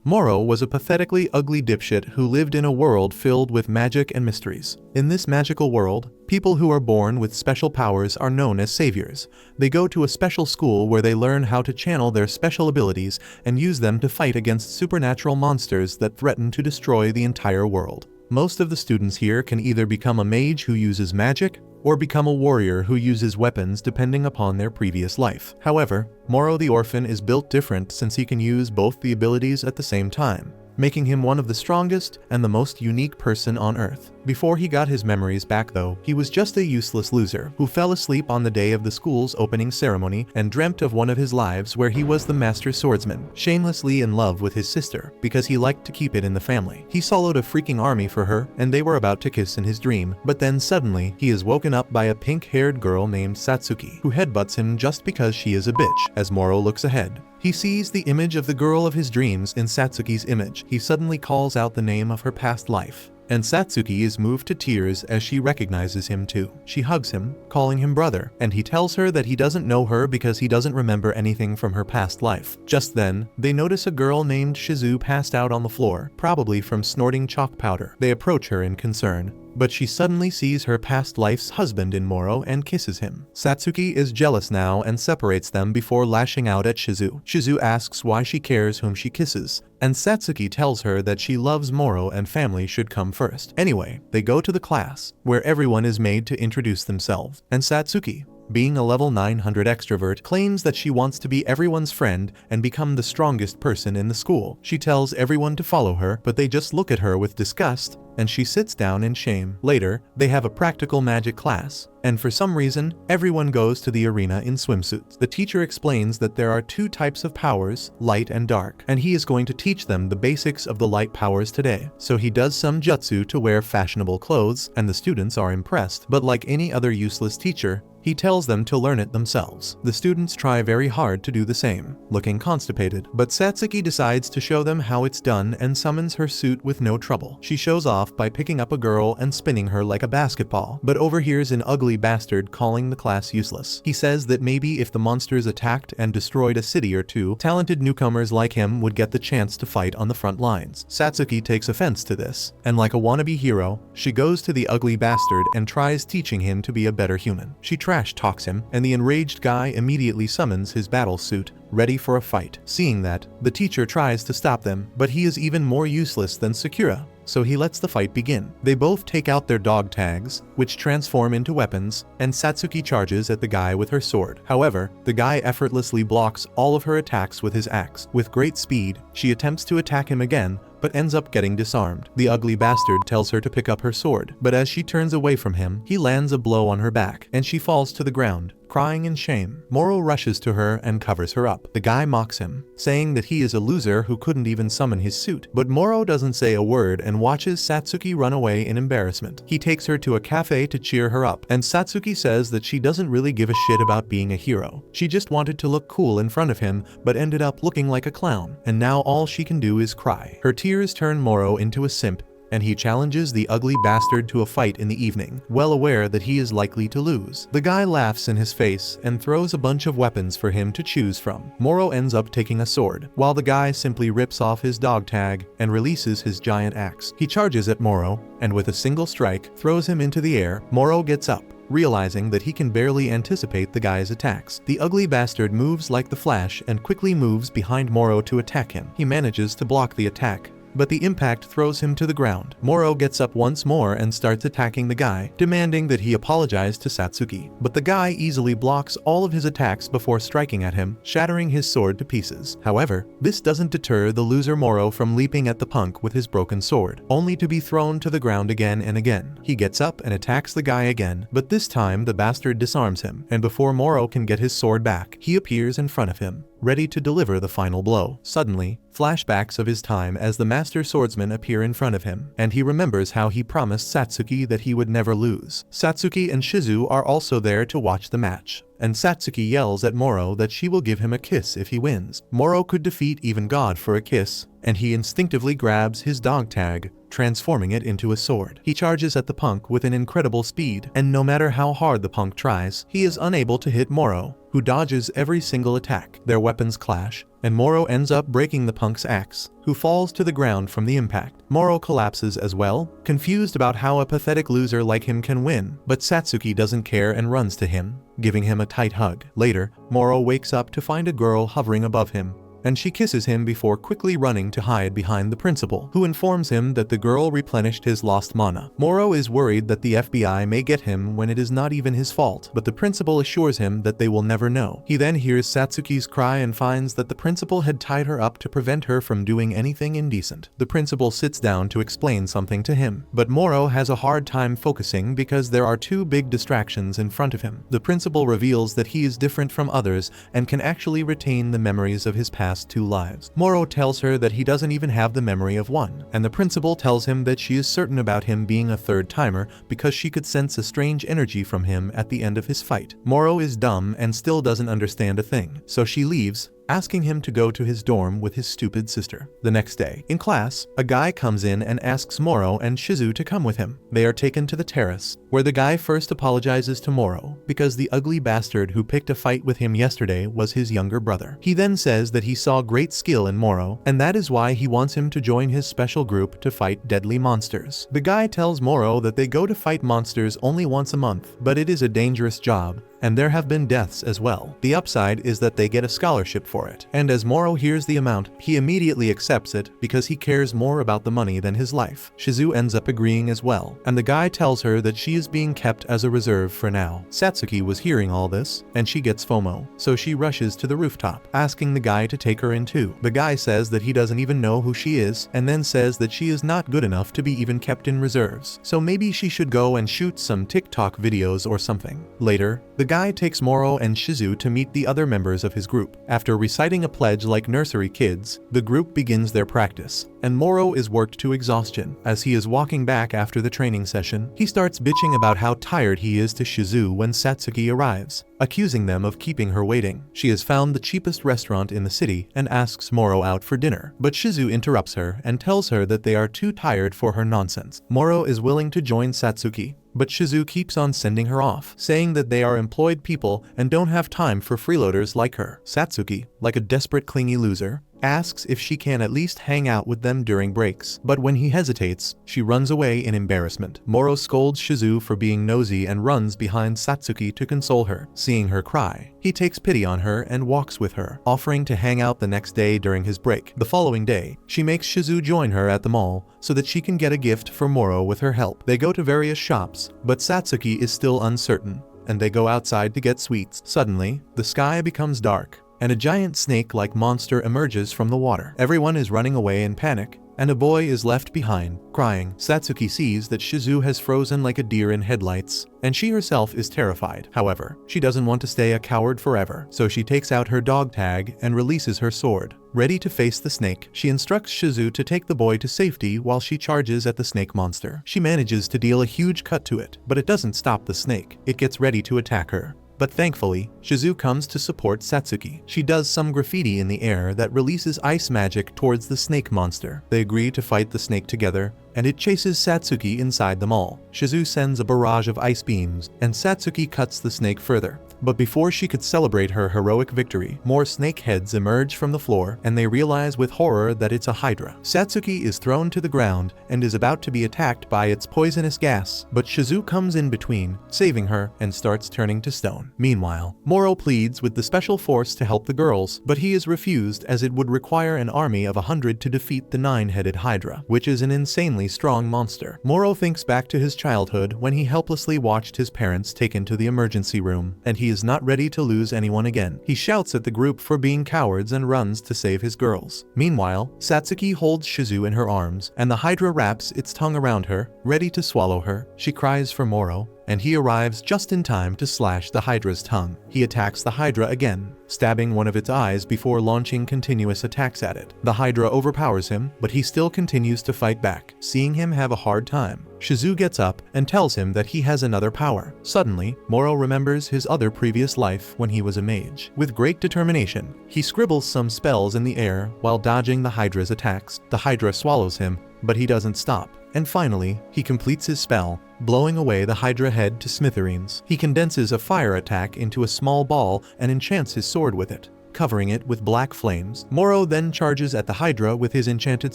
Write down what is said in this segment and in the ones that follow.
Morrow was a pathetically ugly dipshit who lived in a world filled with magic and mysteries. In this magical world, people who are born with special powers are known as saviors. They go to a special school where they learn how to channel their special abilities and use them to fight against supernatural monsters that threaten to destroy the entire world. Most of the students here can either become a mage who uses magic, or become a warrior who uses weapons depending upon their previous life. However, Morrow the orphan is built different since he can use both the abilities at the same time, making him one of the strongest and the most unique person on Earth. Before he got his memories back though, he was just a useless loser who fell asleep on the day of the school's opening ceremony and dreamt of one of his lives where he was the master swordsman, shamelessly in love with his sister because he liked to keep it in the family. He soloed a freaking army for her and they were about to kiss in his dream, but then suddenly he is woken up by a pink-haired girl named Satsuki who headbutts him just because she is a bitch. As Morrow looks ahead, he sees the image of the girl of his dreams in Satsuki's image. He suddenly calls out the name of her past life, and Satsuki is moved to tears as she recognizes him too. She hugs him, calling him brother, and he tells her that he doesn't know her because he doesn't remember anything from her past life. Just then, they notice a girl named Shizu passed out on the floor, probably from snorting chalk powder. They approach her in concern, but she suddenly sees her past life's husband in Morrow and kisses him. Satsuki is jealous now and separates them before lashing out at Shizu. Shizu asks why she cares whom she kisses, and Satsuki tells her that she loves Morrow and family should come first. Anyway, they go to the class, where everyone is made to introduce themselves, and Satsuki, being a level 900 extrovert, claims that she wants to be everyone's friend and become the strongest person in the school. She tells everyone to follow her, but they just look at her with disgust, and she sits down in shame. Later, they have a practical magic class, and for some reason, everyone goes to the arena in swimsuits. The teacher explains that there are two types of powers, light and dark, and he is going to teach them the basics of the light powers today. So he does some jutsu to wear fashionable clothes, and the students are impressed, but like any other useless teacher, he tells them to learn it themselves. The students try very hard to do the same, looking constipated, but Satsuki decides to show them how it's done and summons her suit with no trouble. She shows off by picking up a girl and spinning her like a basketball, but overhears an ugly bastard calling the class useless. He says that maybe if the monsters attacked and destroyed a city or two, talented newcomers like him would get the chance to fight on the front lines. Satsuki takes offense to this, and like a wannabe hero, she goes to the ugly bastard and tries teaching him to be a better human. She trash talks him, and the enraged guy immediately summons his battle suit, ready for a fight. Seeing that, the teacher tries to stop them, but he is even more useless than Sakura, so he lets the fight begin. They both take out their dog tags, which transform into weapons, and Satsuki charges at the guy with her sword. However, the guy effortlessly blocks all of her attacks with his axe. With great speed, she attempts to attack him again, but ends up getting disarmed. The ugly bastard tells her to pick up her sword, but as she turns away from him, he lands a blow on her back, and she falls to the ground, crying in shame. Morrow rushes to her and covers her up. The guy mocks him, saying that he is a loser who couldn't even summon his suit, but Morrow doesn't say a word and watches Satsuki run away in embarrassment. He takes her to a cafe to cheer her up, and Satsuki says that she doesn't really give a shit about being a hero. She just wanted to look cool in front of him, but ended up looking like a clown, and now all she can do is cry. Her tears turn Morrow into a simp, and he challenges the ugly bastard to a fight in the evening, well aware that he is likely to lose. The guy laughs in his face and throws a bunch of weapons for him to choose from. Morrow ends up taking a sword, while the guy simply rips off his dog tag and releases his giant axe. He charges at Morrow, and with a single strike, throws him into the air. Morrow gets up, realizing that he can barely anticipate the guy's attacks. The ugly bastard moves like the Flash and quickly moves behind Morrow to attack him. He manages to block the attack, but the impact throws him to the ground. Morrow gets up once more and starts attacking the guy, demanding that he apologize to Satsuki. But the guy easily blocks all of his attacks before striking at him, shattering his sword to pieces. However, this doesn't deter the loser Morrow from leaping at the punk with his broken sword, only to be thrown to the ground again and again. He gets up and attacks the guy again, but this time the bastard disarms him, and before Morrow can get his sword back, he appears in front of him, ready to deliver the final blow. Suddenly, flashbacks of his time as the master swordsman appear in front of him, and he remembers how he promised Satsuki that he would never lose. Satsuki and Shizu are also there to watch the match, and Satsuki yells at Morrow that she will give him a kiss if he wins. Morrow could defeat even God for a kiss, and he instinctively grabs his dog tag, transforming it into a sword. He charges at the punk with an incredible speed, and no matter how hard the punk tries, he is unable to hit Morrow, who dodges every single attack. Their weapons clash, and Morrow ends up breaking the punk's axe, who falls to the ground from the impact. Morrow collapses as well, confused about how a pathetic loser like him can win, but Satsuki doesn't care and runs to him, giving him a tight hug. Later, Morrow wakes up to find a girl hovering above him, and she kisses him before quickly running to hide behind the principal, who informs him that the girl replenished his lost mana. Morrow is worried that the FBI may get him when it is not even his fault, but the principal assures him that they will never know. He then hears Satsuki's cry and finds that the principal had tied her up to prevent her from doing anything indecent. The principal sits down to explain something to him, but Morrow has a hard time focusing because there are two big distractions in front of him. The principal reveals that he is different from others and can actually retain the memories of his past 2 lives. Morrow tells her that he doesn't even have the memory of one, and the principal tells him that she is certain about him being a third timer because she could sense a strange energy from him at the end of his fight. Morrow is dumb and still doesn't understand a thing, so she leaves, asking him to go to his dorm with his stupid sister. The next day, in class, a guy comes in and asks Morrow and Shizu to come with him. They are taken to the terrace, where the guy first apologizes to Morrow because the ugly bastard who picked a fight with him yesterday was his younger brother. He then says that he saw great skill in Morrow, and that is why he wants him to join his special group to fight deadly monsters. The guy tells Morrow that they go to fight monsters only once a month, but it is a dangerous job, and there have been deaths as well. The upside is that they get a scholarship for it. And as Morrow hears the amount, he immediately accepts it because he cares more about the money than his life. Shizu ends up agreeing as well, and the guy tells her that she is being kept as a reserve for now. Satsuki was hearing all this, and she gets FOMO, so she rushes to the rooftop, asking the guy to take her in too. The guy says that he doesn't even know who she is, and then says that she is not good enough to be even kept in reserves, so maybe she should go and shoot some TikTok videos or something. Later, the guy takes Morrow and Shizu to meet the other members of his group. After reciting a pledge like nursery kids, the group begins their practice, and Morrow is worked to exhaustion. As he is walking back after the training session, he starts bitching about how tired he is to Shizu when Satsuki arrives, accusing them of keeping her waiting. She has found the cheapest restaurant in the city and asks Morrow out for dinner, but Shizu interrupts her and tells her that they are too tired for her nonsense. Morrow is willing to join Satsuki, but Shizu keeps on sending her off, saying that they are employed people and don't have time for freeloaders like her. Satsuki, like a desperate clingy loser, asks if she can at least hang out with them during breaks, but when he hesitates, she runs away in embarrassment. Morrow scolds Shizu for being nosy and runs behind Satsuki to console her. Seeing her cry, he takes pity on her and walks with her, offering to hang out the next day during his break. The following day, she makes Shizu join her at the mall so that she can get a gift for Morrow with her help. They go to various shops, but Satsuki is still uncertain, and they go outside to get sweets. Suddenly, the sky becomes dark, and a giant snake-like monster emerges from the water. Everyone is running away in panic, and a boy is left behind, crying. Satsuki sees that Shizu has frozen like a deer in headlights, and she herself is terrified. However, she doesn't want to stay a coward forever, so she takes out her dog tag and releases her sword. Ready to face the snake, she instructs Shizu to take the boy to safety while she charges at the snake monster. She manages to deal a huge cut to it, but it doesn't stop the snake. It gets ready to attack her. But thankfully, Shizu comes to support Satsuki. She does some graffiti in the air that releases ice magic towards the snake monster. They agree to fight the snake together, and it chases Satsuki inside the mall. Shizu sends a barrage of ice beams, and Satsuki cuts the snake further. But before she could celebrate her heroic victory, more snake heads emerge from the floor, and they realize with horror that it's a Hydra. Satsuki is thrown to the ground and is about to be attacked by its poisonous gas, but Shizu comes in between, saving her, and starts turning to stone. Meanwhile, Morrow pleads with the special force to help the girls, but he is refused as it would require an army of 100 to defeat the 9-headed Hydra, which is an insanely strong monster. Morrow thinks back to his childhood when he helplessly watched his parents taken to the emergency room, and he is not ready to lose anyone again. He shouts at the group for being cowards and runs to save his girls. Meanwhile, Satsuki holds Shizu in her arms, and the Hydra wraps its tongue around her, ready to swallow her. She cries for Morrow, and he arrives just in time to slash the Hydra's tongue. He attacks the Hydra again, stabbing one of its eyes before launching continuous attacks at it. The Hydra overpowers him, but he still continues to fight back. Seeing him have a hard time, Shizu gets up and tells him that he has another power. Suddenly, Morrow remembers his other previous life when he was a mage. With great determination, he scribbles some spells in the air while dodging the Hydra's attacks. The Hydra swallows him, but he doesn't stop. And finally, he completes his spell, blowing away the Hydra head to smithereens. He condenses a fire attack into a small ball and enchants his sword with it, covering it with black flames. Morrow then charges at the Hydra with his enchanted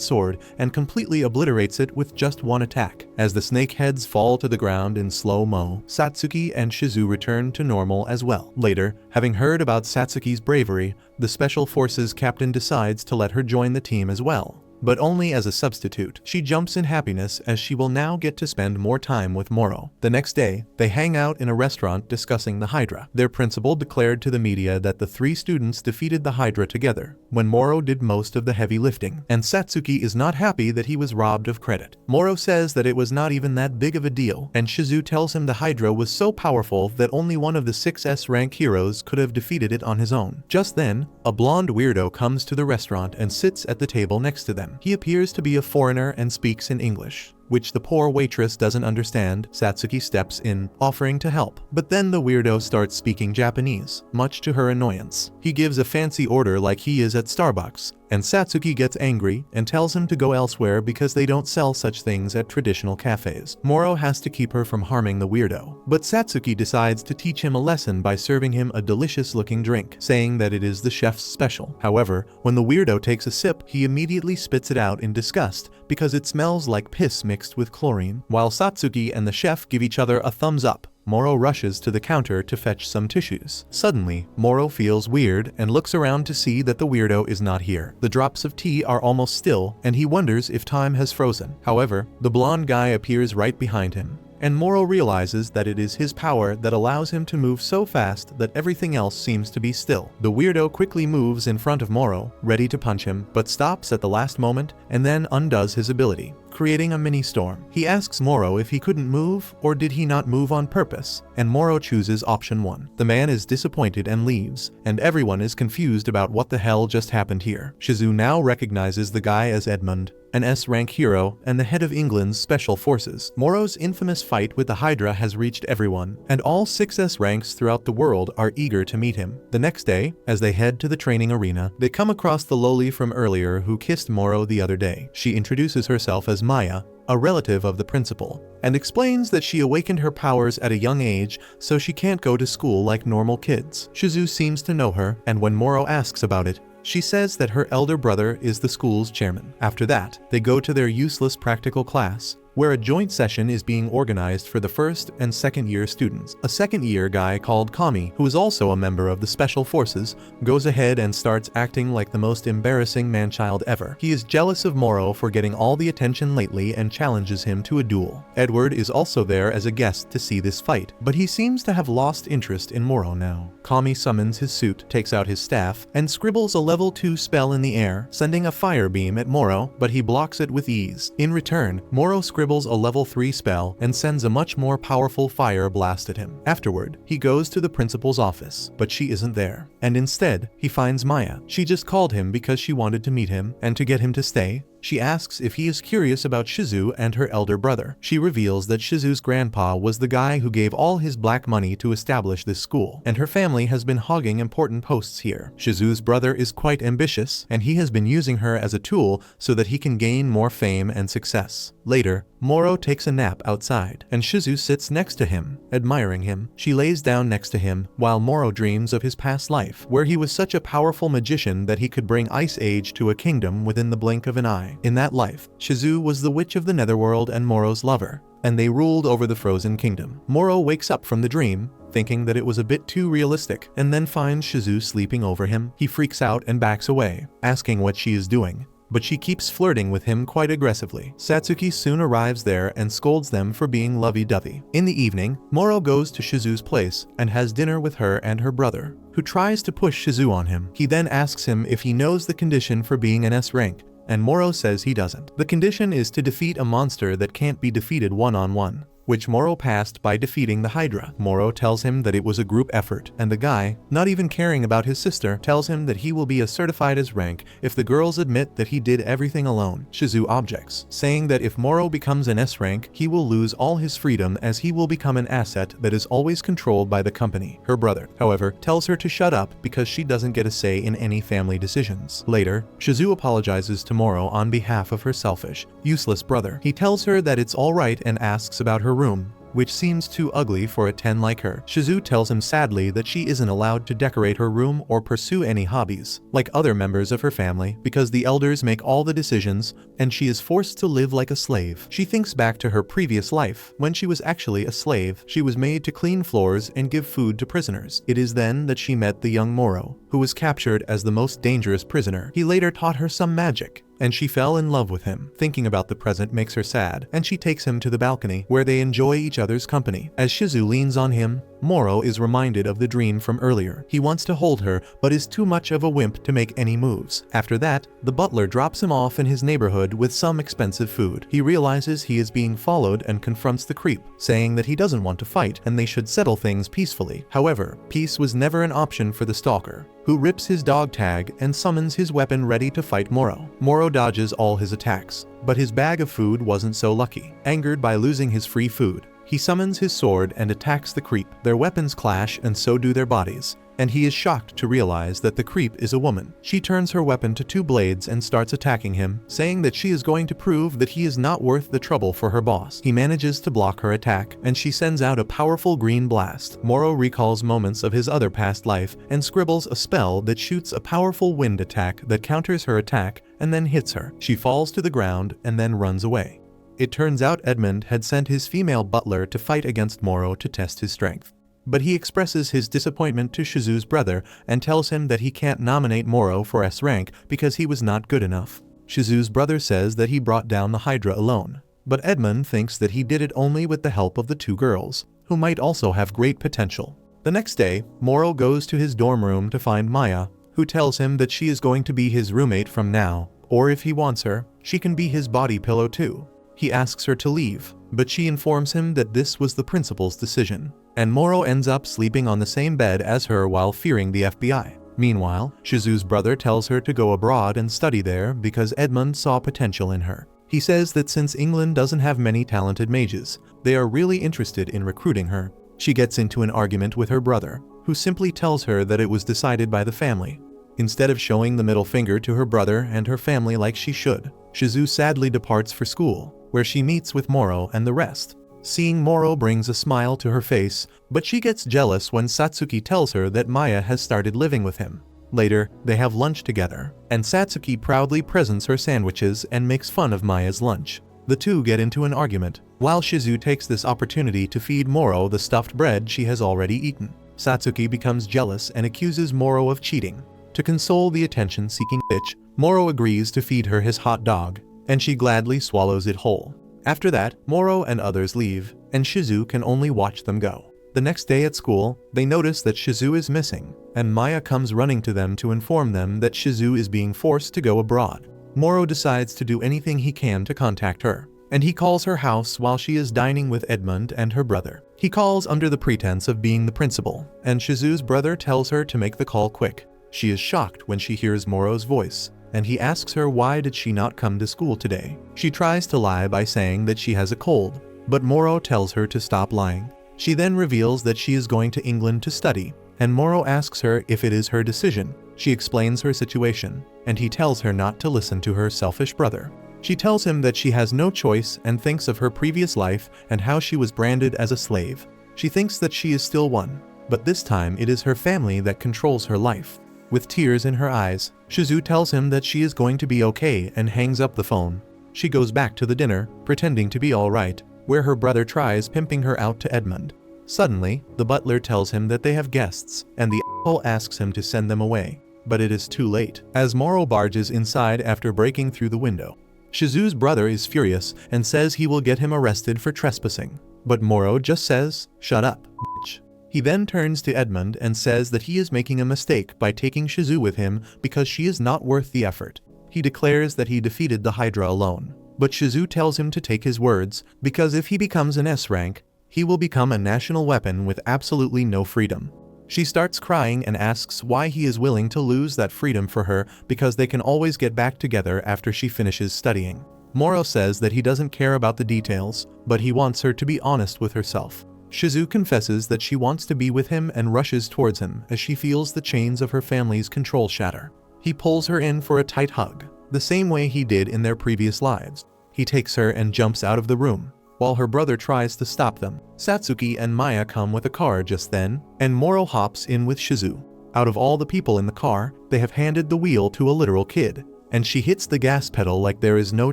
sword and completely obliterates it with just one attack. As the snake heads fall to the ground in slow-mo, Satsuki and Shizu return to normal as well. Later, having heard about Satsuki's bravery, the Special Forces captain decides to let her join the team as well, but only as a substitute. She jumps in happiness as she will now get to spend more time with Morrow. The next day, they hang out in a restaurant discussing the Hydra. Their principal declared to the media that the 3 students defeated the Hydra together, when Morrow did most of the heavy lifting, and Satsuki is not happy that he was robbed of credit. Morrow says that it was not even that big of a deal, and Shizu tells him the Hydra was so powerful that only one of the 6S rank heroes could have defeated it on his own. Just then, a blonde weirdo comes to the restaurant and sits at the table next to them. He appears to be a foreigner and speaks in English, which the poor waitress doesn't understand. Satsuki steps in, offering to help. But then the weirdo starts speaking Japanese, much to her annoyance. He gives a fancy order like he is at Starbucks, and Satsuki gets angry and tells him to go elsewhere because they don't sell such things at traditional cafes. Morrow has to keep her from harming the weirdo, but Satsuki decides to teach him a lesson by serving him a delicious-looking drink, saying that it is the chef's special. However, when the weirdo takes a sip, he immediately spits it out in disgust because it smells like piss mixed with chlorine. While Satsuki and the chef give each other a thumbs up, Morrow rushes to the counter to fetch some tissues. Suddenly, Morrow feels weird and looks around to see that the weirdo is not here. The drops of tea are almost still, and he wonders if time has frozen. However, the blonde guy appears right behind him, and Morrow realizes that it is his power that allows him to move so fast that everything else seems to be still. The weirdo quickly moves in front of Morrow, ready to punch him, but stops at the last moment and then undoes his ability, creating a mini-storm. He asks Morrow if he couldn't move, or did he not move on purpose, and Morrow chooses option 1. The man is disappointed and leaves, and everyone is confused about what the hell just happened here. Shizu now recognizes the guy as Edmund, an S-rank hero and the head of England's special forces. Morrow's infamous fight with the Hydra has reached everyone, and all 6S ranks throughout the world are eager to meet him. The next day, as they head to the training arena, they come across the loli from earlier who kissed Morrow the other day. She introduces herself as Maya, a relative of the principal, and explains that she awakened her powers at a young age so she can't go to school like normal kids. Shizu seems to know her, and when Morrow asks about it, she says that her elder brother is the school's chairman. After that, they go to their useless practical class, where a joint session is being organized for the first and second year students. A second year guy called Kami, who is also a member of the Special Forces, goes ahead and starts acting like the most embarrassing man-child ever. He is jealous of Morrow for getting all the attention lately and challenges him to a duel. Edward is also there as a guest to see this fight, but he seems to have lost interest in Morrow now. Kami summons his suit, takes out his staff, and scribbles a level 2 spell in the air, sending a fire beam at Morrow, but he blocks it with ease. In return, Morrow scribbles a level 3 spell and sends a much more powerful fire blast at him. Afterward, he goes to the principal's office, but she isn't there, and instead, he finds Maya. She just called him because she wanted to meet him and to get him to stay. She asks if he is curious about Shizu and her elder brother. She reveals that Shizu's grandpa was the guy who gave all his black money to establish this school, and her family has been hogging important posts here. Shizu's brother is quite ambitious, and he has been using her as a tool so that he can gain more fame and success. Later, Morrow takes a nap outside, and Shizu sits next to him, admiring him. She lays down next to him, while Morrow dreams of his past life, where he was such a powerful magician that he could bring Ice Age to a kingdom within the blink of an eye. In that life, Shizu was the witch of the netherworld and Morrow's lover, and they ruled over the frozen kingdom. Morrow wakes up from the dream, thinking that it was a bit too realistic, and then finds Shizu sleeping over him. He freaks out and backs away, asking what she is doing, but she keeps flirting with him quite aggressively. Satsuki soon arrives there and scolds them for being lovey-dovey. In the evening, Morrow goes to Shizu's place and has dinner with her and her brother, who tries to push Shizu on him. He then asks him if he knows the condition for being an S rank, and Morrow says he doesn't. The condition is to defeat a monster that can't be defeated one-on-one. which Morrow passed by defeating the Hydra. Morrow tells him that it was a group effort, and the guy, not even caring about his sister, tells him that he will be certified as rank if the girls admit that he did everything alone. Shizue objects, saying that if Morrow becomes an S rank, he will lose all his freedom as he will become an asset that is always controlled by the company. Her brother, however, tells her to shut up because she doesn't get a say in any family decisions. Later, Shizue apologizes to Morrow on behalf of her selfish, useless brother. He tells her that it's alright and asks about her room, which seems too ugly for a 10 like her. Shizue tells him sadly that she isn't allowed to decorate her room or pursue any hobbies, like other members of her family, because the elders make all the decisions, and she is forced to live like a slave. She thinks back to her previous life, when she was actually a slave. She was made to clean floors and give food to prisoners. It is then that she met the young Morrow, who was captured as the most dangerous prisoner. He later taught her some magic, and she fell in love with him. Thinking about the present makes her sad, and she takes him to the balcony, where they enjoy each other's company. As Shizue leans on him, Morrow is reminded of the dream from earlier. He wants to hold her, but is too much of a wimp to make any moves. After that, the butler drops him off in his neighborhood with some expensive food. He realizes he is being followed and confronts the creep, saying that he doesn't want to fight and they should settle things peacefully. However, peace was never an option for the stalker, who rips his dog tag and summons his weapon ready to fight Morrow. Morrow dodges all his attacks, but his bag of food wasn't so lucky. Angered by losing his free food, he summons his sword and attacks the creep. Their weapons clash and so do their bodies, and he is shocked to realize that the creep is a woman. She turns her weapon to 2 blades and starts attacking him, saying that she is going to prove that he is not worth the trouble for her boss. He manages to block her attack, and she sends out a powerful green blast. Morrow recalls moments of his other past life and scribbles a spell that shoots a powerful wind attack that counters her attack and then hits her. She falls to the ground and then runs away. It turns out Edmund had sent his female butler to fight against Morrow to test his strength. But he expresses his disappointment to Shizue's brother and tells him that he can't nominate Morrow for S rank because he was not good enough. Shizue's brother says that he brought down the Hydra alone, but Edmund thinks that he did it only with the help of the 2 girls, who might also have great potential. The next day, Morrow goes to his dorm room to find Maya, who tells him that she is going to be his roommate from now, or if he wants her, she can be his body pillow too. He asks her to leave, but she informs him that this was the principal's decision, and Morrow ends up sleeping on the same bed as her while fearing the FBI. Meanwhile, Shizue's brother tells her to go abroad and study there because Edmund saw potential in her. He says that since England doesn't have many talented mages, they are really interested in recruiting her. She gets into an argument with her brother, who simply tells her that it was decided by the family, instead of showing the middle finger to her brother and her family like she should. Shizue sadly departs for school, where she meets with Morrow and the rest. Seeing Morrow brings a smile to her face, but she gets jealous when Satsuki tells her that Maya has started living with him. Later, they have lunch together, and Satsuki proudly presents her sandwiches and makes fun of Maya's lunch. The two get into an argument, while Shizue takes this opportunity to feed Morrow the stuffed bread she has already eaten. Satsuki becomes jealous and accuses Morrow of cheating. To console the attention-seeking bitch, Morrow agrees to feed her his hot dog, and she gladly swallows it whole. After that, Morrow and others leave, and Shizue can only watch them go. The next day at school, they notice that Shizue is missing, and Maya comes running to them to inform them that Shizue is being forced to go abroad. Morrow decides to do anything he can to contact her, and he calls her house while she is dining with Edmund and her brother. He calls under the pretense of being the principal, and Shizue's brother tells her to make the call quick. She is shocked when she hears Morrow's voice, and he asks her why did she not come to school today. She tries to lie by saying that she has a cold, but Morrow tells her to stop lying. She then reveals that she is going to England to study, and Morrow asks her if it is her decision. She explains her situation, and he tells her not to listen to her selfish brother. She tells him that she has no choice and thinks of her previous life and how she was branded as a slave. She thinks that she is still one, but this time it is her family that controls her life. With tears in her eyes, Shizue tells him that she is going to be okay and hangs up the phone. She goes back to the dinner, pretending to be alright, where her brother tries pimping her out to Edmund. Suddenly, the butler tells him that they have guests, and the asshole asks him to send them away. But it is too late, as Morrow barges inside after breaking through the window. Shizue's brother is furious and says he will get him arrested for trespassing. But Morrow just says, "Shut up, bitch." He then turns to Edmund and says that he is making a mistake by taking Shizue with him because she is not worth the effort. He declares that he defeated the Hydra alone, but Shizu tells him to take his words, because if he becomes an S rank, he will become a national weapon with absolutely no freedom. She starts crying and asks why he is willing to lose that freedom for her because they can always get back together after she finishes studying. Morrow says that he doesn't care about the details, but he wants her to be honest with herself. Shizu confesses that she wants to be with him and rushes towards him as she feels the chains of her family's control shatter. He pulls her in for a tight hug, the same way he did in their previous lives. He takes her and jumps out of the room, while her brother tries to stop them. Satsuki and Maya come with a car just then, and Moro hops in with Shizu. Out of all the people in the car, they have handed the wheel to a literal kid, and she hits the gas pedal like there is no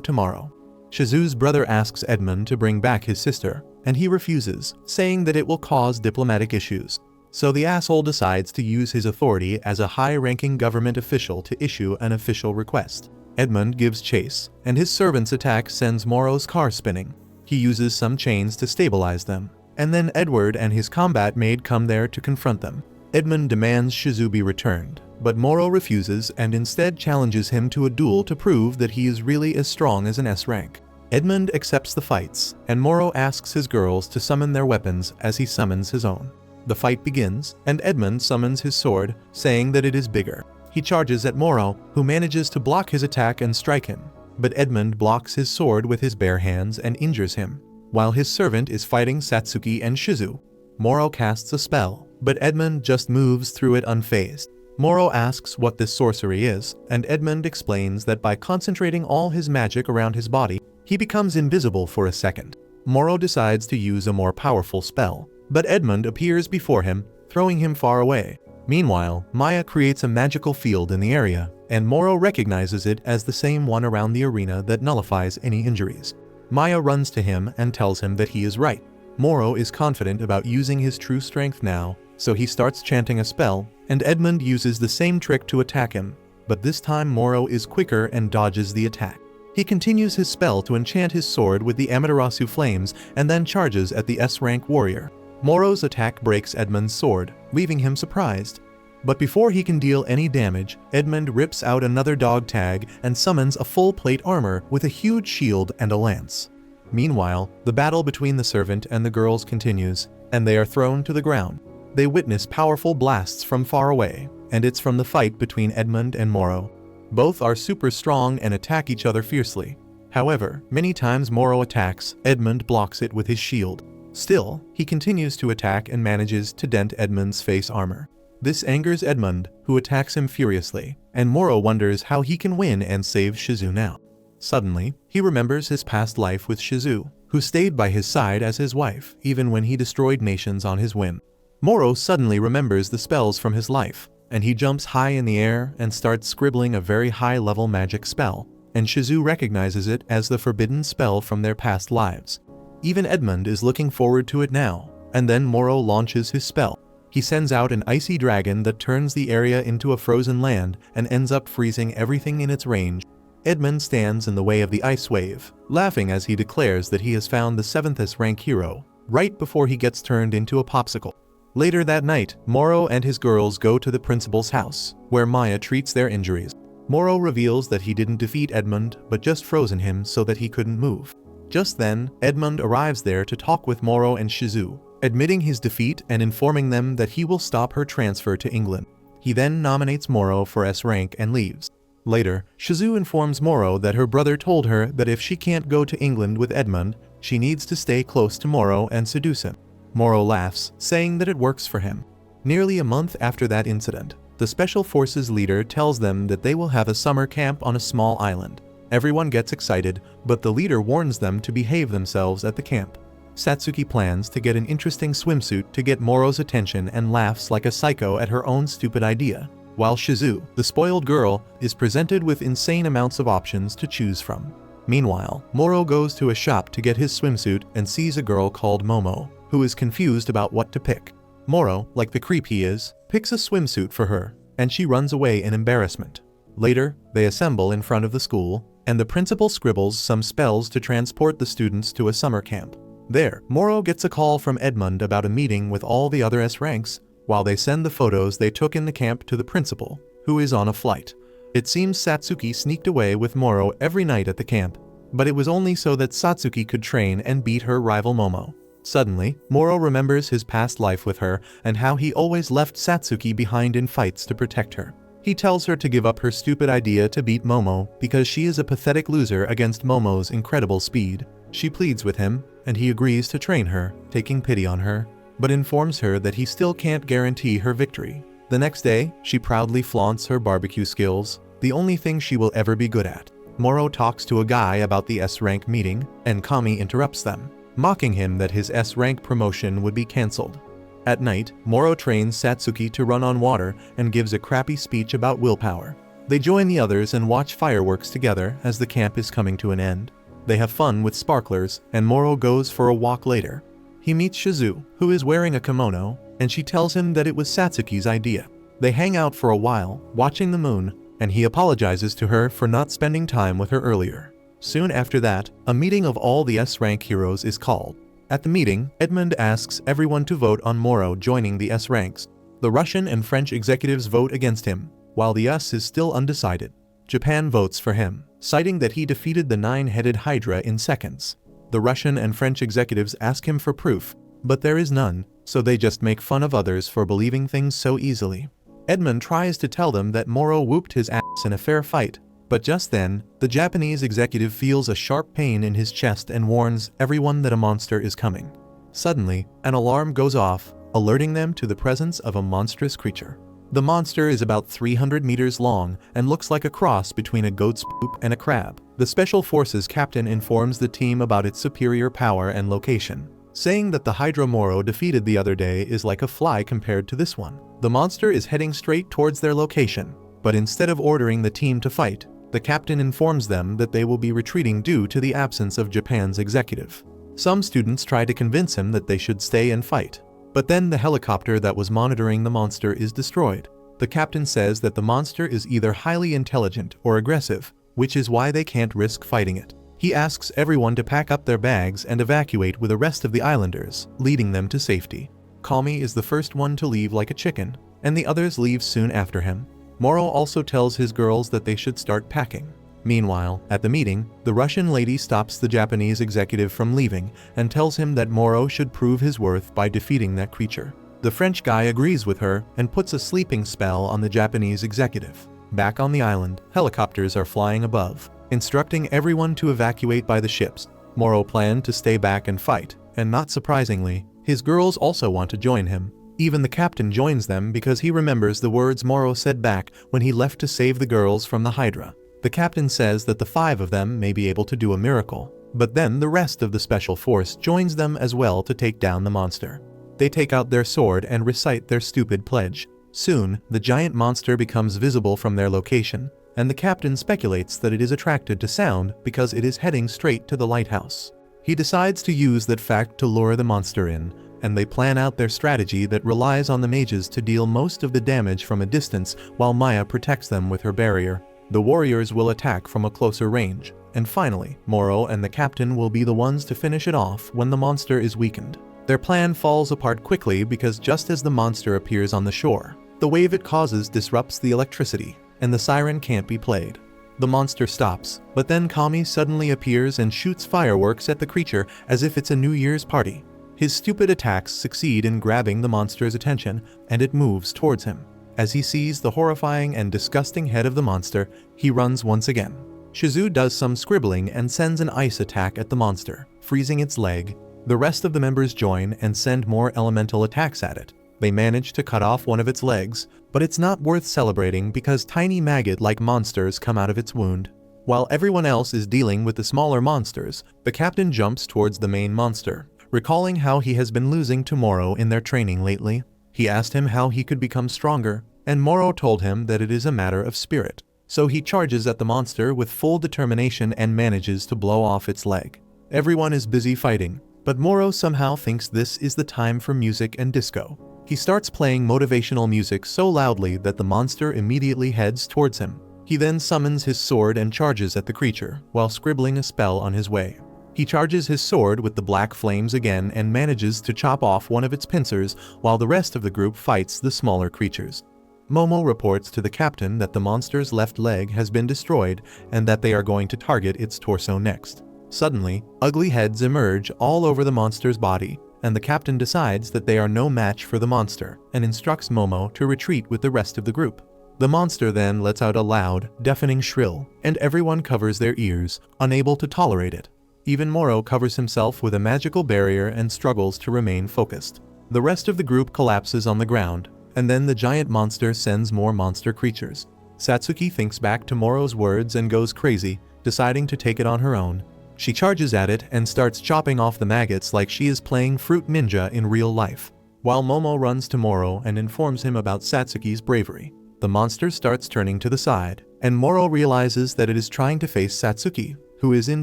tomorrow. Shizu's brother asks Edmund to bring back his sister, and he refuses, saying that it will cause diplomatic issues. So the asshole decides to use his authority as a high-ranking government official to issue an official request. Edmund gives chase, and his servant's attack sends Morrow's car spinning. He uses some chains to stabilize them, and then Edward and his combat maid come there to confront them. Edmund demands Shizu be returned, but Morrow refuses and instead challenges him to a duel to prove that he is really as strong as an S rank. Edmund accepts the fights, and Morrow asks his girls to summon their weapons as he summons his own. The fight begins, and Edmund summons his sword, saying that it is bigger. He charges at Morrow, who manages to block his attack and strike him, but Edmund blocks his sword with his bare hands and injures him, while his servant is fighting Satsuki and Shizu. Morrow casts a spell, but Edmund just moves through it unfazed. Morrow asks what this sorcery is, and Edmund explains that by concentrating all his magic around his body, he becomes invisible for a second. Morrow decides to use a more powerful spell, but Edmund appears before him, throwing him far away. Meanwhile, Maya creates a magical field in the area, and Morrow recognizes it as the same one around the arena that nullifies any injuries. Maya runs to him and tells him that he is right. Morrow is confident about using his true strength now, so he starts chanting a spell, and Edmund uses the same trick to attack him, but this time Morrow is quicker and dodges the attack. He continues his spell to enchant his sword with the Amaterasu flames and then charges at the S-rank warrior. Morrow's attack breaks Edmund's sword, leaving him surprised. But before he can deal any damage, Edmund rips out another dog tag and summons a full plate armor with a huge shield and a lance. Meanwhile, the battle between the servant and the girls continues, and they are thrown to the ground. They witness powerful blasts from far away, and it's from the fight between Edmund and Morrow. Both are super strong and attack each other fiercely. However, many times Morrow attacks, Edmund blocks it with his shield. Still, he continues to attack and manages to dent Edmund's face armor. This angers Edmund, who attacks him furiously, and Morrow wonders how he can win and save Shizu now. Suddenly, he remembers his past life with Shizu, who stayed by his side as his wife, even when he destroyed nations on his whim. Morrow suddenly remembers the spells from his life, and he jumps high in the air and starts scribbling a very high-level magic spell, and Shizu recognizes it as the forbidden spell from their past lives. Even Edmund is looking forward to it now, and then Morrow launches his spell. He sends out an icy dragon that turns the area into a frozen land and ends up freezing everything in its range. Edmund stands in the way of the ice wave, laughing as he declares that he has found the 7th S-rank hero, right before he gets turned into a popsicle. Later that night, Morrow and his girls go to the principal's house, where Maya treats their injuries. Morrow reveals that he didn't defeat Edmund, but just frozen him so that he couldn't move. Just then, Edmund arrives there to talk with Morrow and Shizu, admitting his defeat and informing them that he will stop her transfer to England. He then nominates Morrow for S-rank and leaves. Later, Shizu informs Morrow that her brother told her that if she can't go to England with Edmund, she needs to stay close to Morrow and seduce him. Morrow laughs, saying that it works for him. Nearly a month after that incident, the Special Forces leader tells them that they will have a summer camp on a small island. Everyone gets excited, but the leader warns them to behave themselves at the camp. Satsuki plans to get an interesting swimsuit to get Morrow's attention and laughs like a psycho at her own stupid idea, while Shizu, the spoiled girl, is presented with insane amounts of options to choose from. Meanwhile, Morrow goes to a shop to get his swimsuit and sees a girl called Momo, who is confused about what to pick. Morrow, like the creep he is, picks a swimsuit for her, and she runs away in embarrassment. Later, they assemble in front of the school, and the principal scribbles some spells to transport the students to a summer camp. There, Morrow gets a call from Edmund about a meeting with all the other S-ranks, while they send the photos they took in the camp to the principal, who is on a flight. It seems Satsuki sneaked away with Morrow every night at the camp. but it was only so that Satsuki could train and beat her rival Momo. Suddenly, Moro remembers his past life with her and how he always left Satsuki behind in fights to protect her. He tells her to give up her stupid idea to beat Momo because she is a pathetic loser against Momo's incredible speed. She pleads with him, and he agrees to train her, taking pity on her, but informs her that he still can't guarantee her victory. The next day, she proudly flaunts her barbecue skills, the only thing she will ever be good at. Moro talks to a guy about the S-rank meeting, and Kami interrupts them, mocking him that his S-rank promotion would be cancelled. At night, Moro trains Satsuki to run on water and gives a crappy speech about willpower. They join the others and watch fireworks together as the camp is coming to an end. They have fun with sparklers, and Moro goes for a walk later. He meets Shizu, who is wearing a kimono, and she tells him that it was Satsuki's idea. They hang out for a while, watching the moon, and he apologizes to her for not spending time with her earlier. Soon after that, a meeting of all the S-rank heroes is called. At the meeting, Edmund asks everyone to vote on Moro joining the S-ranks. The Russian and French executives vote against him, while the US is still undecided. Japan votes for him, citing that he defeated the 9-headed Hydra in seconds. The Russian and French executives ask him for proof, but there is none, so they just make fun of others for believing things so easily. Edmund tries to tell them that Moro whooped his ass in a fair fight, but just then, the Japanese executive feels a sharp pain in his chest and warns everyone that a monster is coming. Suddenly, an alarm goes off, alerting them to the presence of a monstrous creature. The monster is about 300 meters long and looks like a cross between a goat's poop and a crab. The Special Forces captain informs the team about its superior power and location, saying that the Hydra Moro defeated the other day is like a fly compared to this one. The monster is heading straight towards their location, but instead of ordering the team to fight, the captain informs them that they will be retreating due to the absence of Japan's executive. Some students try to convince him that they should stay and fight, but then the helicopter that was monitoring the monster is destroyed. The captain says that the monster is either highly intelligent or aggressive, which is why they can't risk fighting it. He asks everyone to pack up their bags and evacuate with the rest of the islanders, leading them to safety. Kami is the first one to leave like a chicken, and the others leave soon after him. Moro also tells his girls that they should start packing. Meanwhile, at the meeting, the Russian lady stops the Japanese executive from leaving and tells him that Moro should prove his worth by defeating that creature. The French guy agrees with her and puts a sleeping spell on the Japanese executive. Back on the island, helicopters are flying above, instructing everyone to evacuate by the ships. Moro planned to stay back and fight, and not surprisingly, his girls also want to join him. Even the captain joins them because he remembers the words Moro said back when he left to save the girls from the Hydra. The captain says that the 5 of them may be able to do a miracle, but then the rest of the special force joins them as well to take down the monster. They take out their sword and recite their stupid pledge. Soon, the giant monster becomes visible from their location, and the captain speculates that it is attracted to sound because it is heading straight to the lighthouse. He decides to use that fact to lure the monster in, and they plan out their strategy that relies on the mages to deal most of the damage from a distance while Maya protects them with her barrier. The warriors will attack from a closer range, and finally, Moro and the captain will be the ones to finish it off when the monster is weakened. Their plan falls apart quickly because just as the monster appears on the shore, the wave it causes disrupts the electricity, and the siren can't be played. The monster stops, but then Kami suddenly appears and shoots fireworks at the creature as if it's a New Year's party. His stupid attacks succeed in grabbing the monster's attention, and it moves towards him. As he sees the horrifying and disgusting head of the monster, he runs once again. Shizu does some scribbling and sends an ice attack at the monster, freezing its leg. The rest of the members join and send more elemental attacks at it. They manage to cut off one of its legs, but it's not worth celebrating because tiny maggot-like monsters come out of its wound. While everyone else is dealing with the smaller monsters, the captain jumps towards the main monster, recalling how he has been losing to Moro in their training lately. He asked him how he could become stronger, and Moro told him that it is a matter of spirit. So he charges at the monster with full determination and manages to blow off its leg. Everyone is busy fighting, but Moro somehow thinks this is the time for music and disco. He starts playing motivational music so loudly that the monster immediately heads towards him. He then summons his sword and charges at the creature, while scribbling a spell on his way. He charges his sword with the black flames again and manages to chop off one of its pincers while the rest of the group fights the smaller creatures. Momo reports to the captain that the monster's left leg has been destroyed and that they are going to target its torso next. Suddenly, ugly heads emerge all over the monster's body, and the captain decides that they are no match for the monster and instructs Momo to retreat with the rest of the group. The monster then lets out a loud, deafening shrill, and everyone covers their ears, unable to tolerate it. Even Morrow covers himself with a magical barrier and struggles to remain focused. The rest of the group collapses on the ground, and then the giant monster sends more monster creatures. Satsuki thinks back to Morrow's words and goes crazy, deciding to take it on her own. She charges at it and starts chopping off the maggots like she is playing Fruit Ninja in real life. While Momo runs to Morrow and informs him about Satsuki's bravery, the monster starts turning to the side, and Morrow realizes that it is trying to face Satsuki, who is in